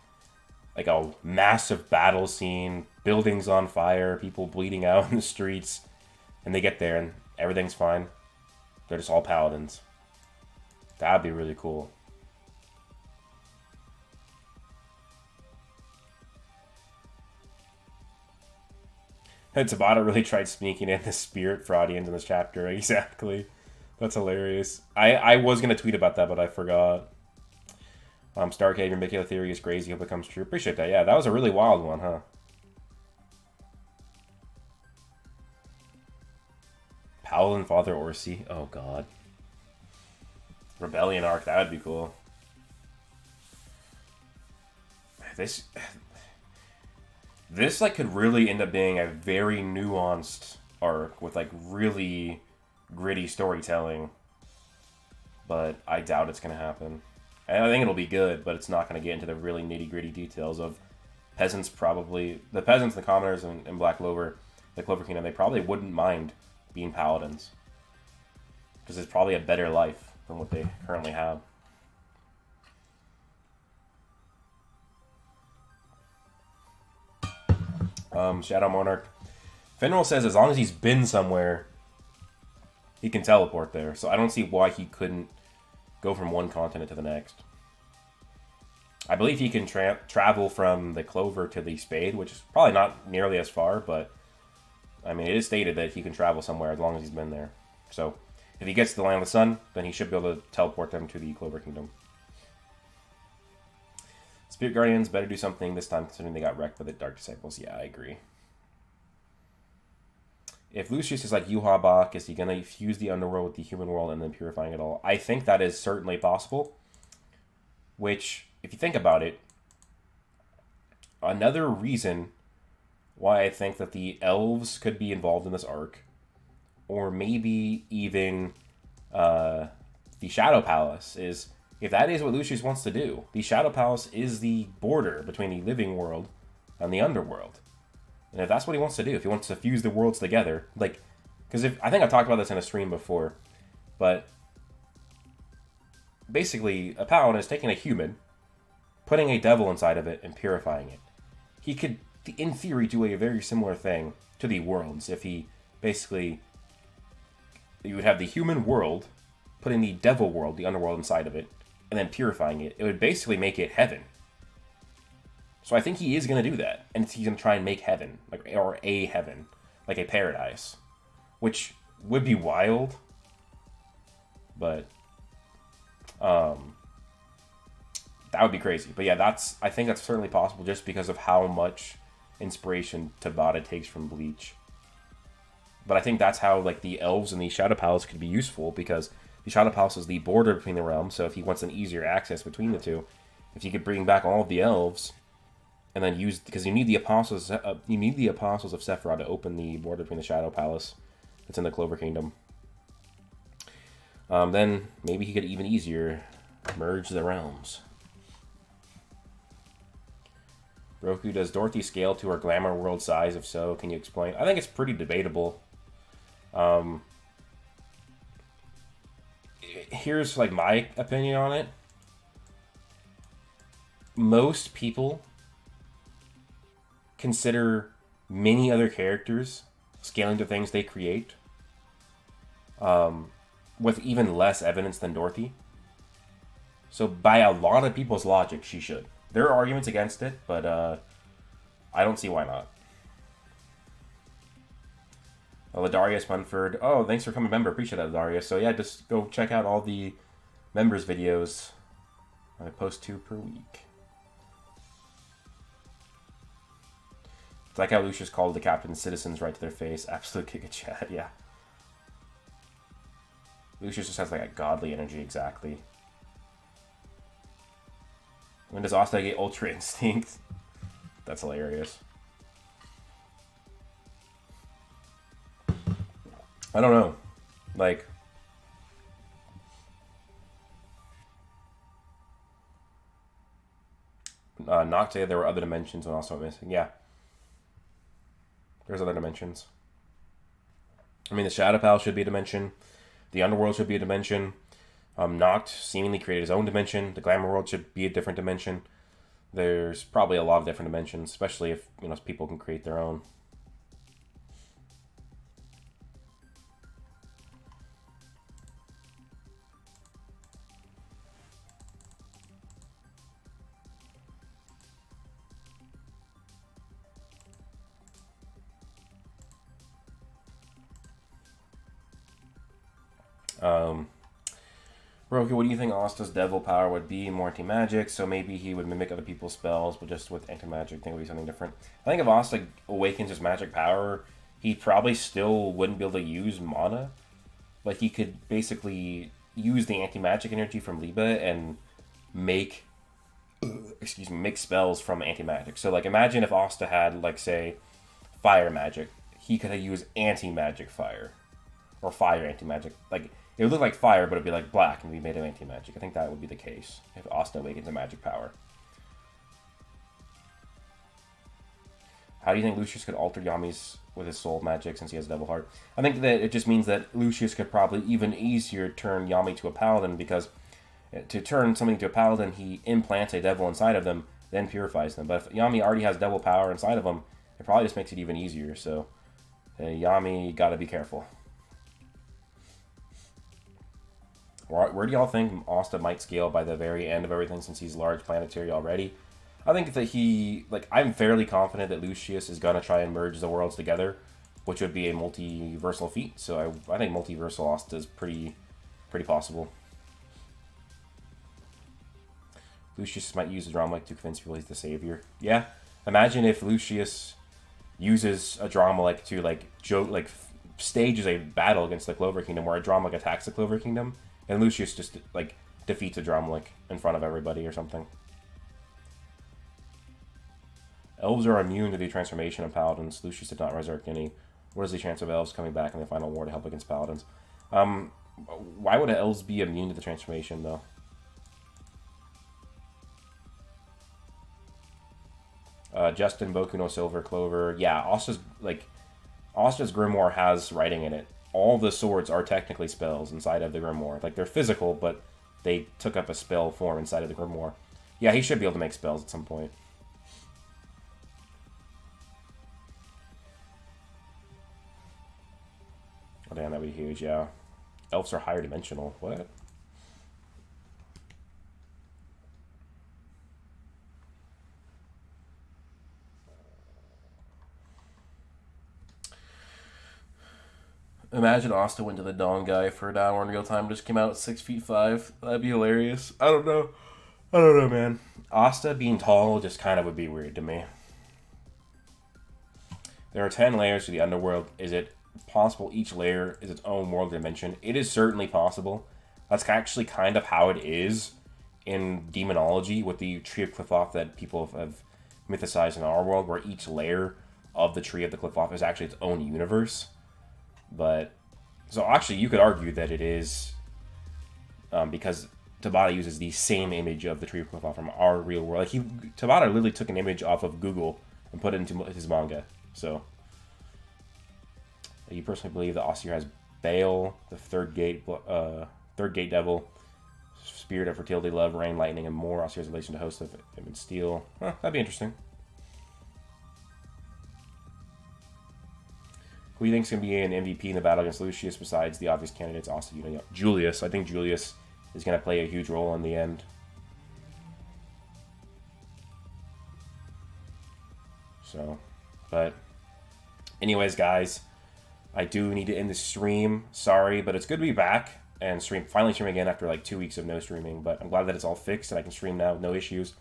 like a massive battle scene, buildings on fire, people bleeding out in the streets, and they get there and everything's fine. They're just all paladins. That'd be really cool. Tabata really tried sneaking in the spirit fraudians in this chapter. Exactly. That's hilarious. I was going to tweet about that, but I forgot. Starcade, your Mikula theory is crazy. Hope it comes true. Appreciate that. Yeah, that was a really wild one, huh? Paladin Father Orsi. Oh, God. Rebellion arc. That would be cool. This like could really end up being a very nuanced arc with like really gritty storytelling, but I doubt it's gonna happen. And I think it'll be good, but it's not gonna get into the really nitty gritty details of peasants. Probably the peasants, the commoners, and Black Clover, the Clover Kingdom, they probably wouldn't mind being paladins because it's probably a better life than what they currently have. Shadow Monarch. Finral says as long as he's been somewhere, he can teleport there. So I don't see why he couldn't go from one continent to the next. I believe he can travel from the Clover to the Spade, which is probably not nearly as far, but I mean, it is stated that he can travel somewhere as long as he's been there. So if he gets to the Land of the Sun, then he should be able to teleport them to the Clover Kingdom. Spirit Guardians better do something this time considering they got wrecked by the Dark Disciples. Yeah, I agree. If Lucius is like Yuha Bach, is he going to fuse the underworld with the human world and then purifying it all? I think that is certainly possible. Which, if you think about it, another reason why I think that the elves could be involved in this arc, or maybe even the Shadow Palace, is if that is what Lucius wants to do. The Shadow Palace is the border between the living world and the underworld. And if that's what he wants to do, if he wants to fuse the worlds together, like, because I think I talked about this in a stream before, but basically a paladin is taking a human, putting a devil inside of it, and purifying it. He could, in theory, do a very similar thing to the worlds if he basically, you would have the human world, putting the devil world, the underworld, inside of it, and then purifying it. It would basically make it heaven. So I think he is going to do that, and he's going to try and make heaven, like, or a heaven, like a paradise, which would be wild, but that would be crazy. But yeah, I think that's certainly possible just because of how much inspiration Tabata takes from Bleach. But I think that's how like the elves and the Shadow Palace could be useful, because the Shadow Palace is the border between the realms. So if he wants an easier access between the two, if he could bring back all of the elves, and then use, because you need the apostles of Sephiroth to open the border between the Shadow Palace that's in the Clover Kingdom. Then maybe he could even easier merge the realms. Broku, does Dorothy scale to her glamour world size? If so, can you explain? I think it's pretty debatable. Here's like my opinion on it. Most people consider many other characters scaling to things they create, with even less evidence than Dorothy. So by a lot of people's logic, she should. There are arguments against it, but I don't see why not. Ladarius Munford. Oh, thanks for becoming a member. Appreciate that, Ladarius. So yeah, just go check out all the members' videos. I post 2 per week. It's like how Lucius called the captain's citizens right to their face. Absolute kick a chat, yeah. Lucius just has like a godly energy, exactly. When does Asta get Ultra Instinct? That's hilarious. I don't know. Like, Nocte, there were other dimensions and also missing. Yeah. There's other dimensions. I mean, the Shadow Palace should be a dimension. The Underworld should be a dimension. Noct seemingly created his own dimension. The Glamour World should be a different dimension. There's probably a lot of different dimensions, especially if, you know, people can create their own. Um, Broku, what do you think Asta's devil power would be? More anti-magic, so maybe he would mimic other people's spells, but just with anti-magic, I think it would be something different. I think if Asta awakens his magic power, he probably still wouldn't be able to use mana, but he could basically use the anti-magic energy from Liba and make make spells from anti-magic. So like imagine if Asta had like say fire magic, he could use anti-magic fire or fire anti-magic. Like it would look like fire, but it'd be like black and be made of anti-magic. I think that would be the case if Asta awakens a magic power. How do you think Lucius could alter Yami's with his soul magic since he has a double heart? I think that it just means that Lucius could probably even easier turn Yami to a paladin, because to turn something to a paladin, he implants a devil inside of them, then purifies them. But if Yami already has devil power inside of him, it probably just makes it even easier. So Yami, gotta be careful. Where do y'all think Asta might scale by the very end of everything, since he's large planetary already? I think that I'm fairly confident that Lucius is going to try and merge the worlds together, which would be a multiversal feat. So I think multiversal Asta is pretty possible. Lucius might use a drama to convince people he's the savior. Yeah, imagine if Lucius uses a drama to stages a battle against the Clover Kingdom, where a drama attacks the Clover Kingdom, and Lucius just defeats a drama in front of everybody or something. Elves are immune to the transformation of paladins. Lucius did not resurrect any. What is the chance of elves coming back in the final war to help against paladins? Why would elves be immune to the transformation though? Justin, Boku no Silver, Clover. Yeah, Asta's grimoire has writing in it. All the swords are technically spells inside of the grimoire. Like, they're physical, but they took up a spell form inside of the grimoire. Yeah, he should be able to make spells at some point. Oh, damn, that would be huge, yeah. Elves are higher dimensional. What? Imagine Asta went to the Dawn guy for an hour in real time, just came out at 6'5". That'd be hilarious. I don't know, man. Asta being tall just kind of would be weird to me. There are 10 layers to the underworld. Is it possible each layer is its own world dimension? It is certainly possible. That's actually kind of how it is in demonology with the Tree of Qliphoth that people have mythicized in our world, where each layer of the Tree of the Qliphoth is actually its own universe. But so actually you could argue that it is because Tabata uses the same image of the Tree of Qliphoth from our real world. Like Tabata literally took an image off of Google and put it into his manga. So you personally believe that Aesir has Baal, the third gate devil, spirit of fertility, love, rain, lightning, and more. Aesir's relation to hosts of him and steel. That'd be interesting. Who do you think is going to be an MVP in the battle against Lucius besides the obvious candidates, Asta, Julius? I think Julius is going to play a huge role in the end. So, but anyways, guys, I do need to end the stream. Sorry, but it's good to be back and finally stream again after like 2 weeks of no streaming. But I'm glad that it's all fixed and I can stream now with no issues.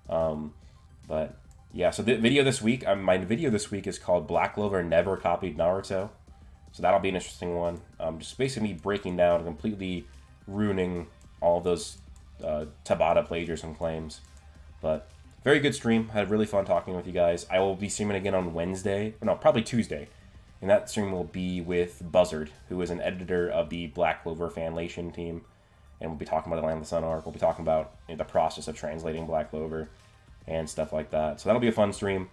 But yeah, so the video this week, my video this week is called Black Clover Never Copied Naruto. So that'll be an interesting one. Just basically me breaking down and completely ruining all of those Tabata plagiarism claims. But very good stream. Had really fun talking with you guys. I will be streaming again on Wednesday. No, probably Tuesday. And that stream will be with Buzzard, who is an editor of the Black Clover Fanlation team. And we'll be talking about the Land of the Sun arc. We'll be talking about the process of translating Black Clover and stuff like that. So that'll be a fun stream.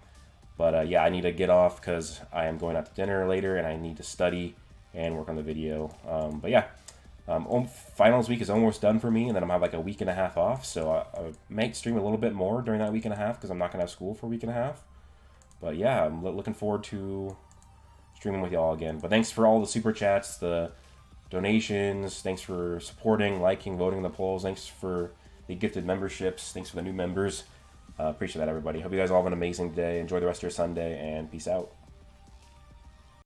But yeah, I need to get off because I am going out to dinner later and I need to study and work on the video. But yeah, finals week is almost done for me, and then I'm going to have like a week and a half off. So I might stream a little bit more during that week and a half because I'm not going to have school for a week and a half. But yeah, I'm looking forward to streaming with y'all again. But thanks for all the super chats, the donations. Thanks for supporting, liking, voting in the polls. Thanks for the gifted memberships. Thanks for the new members. Appreciate that, everybody. Hope you guys all have an amazing day. Enjoy the rest of your Sunday, and peace out.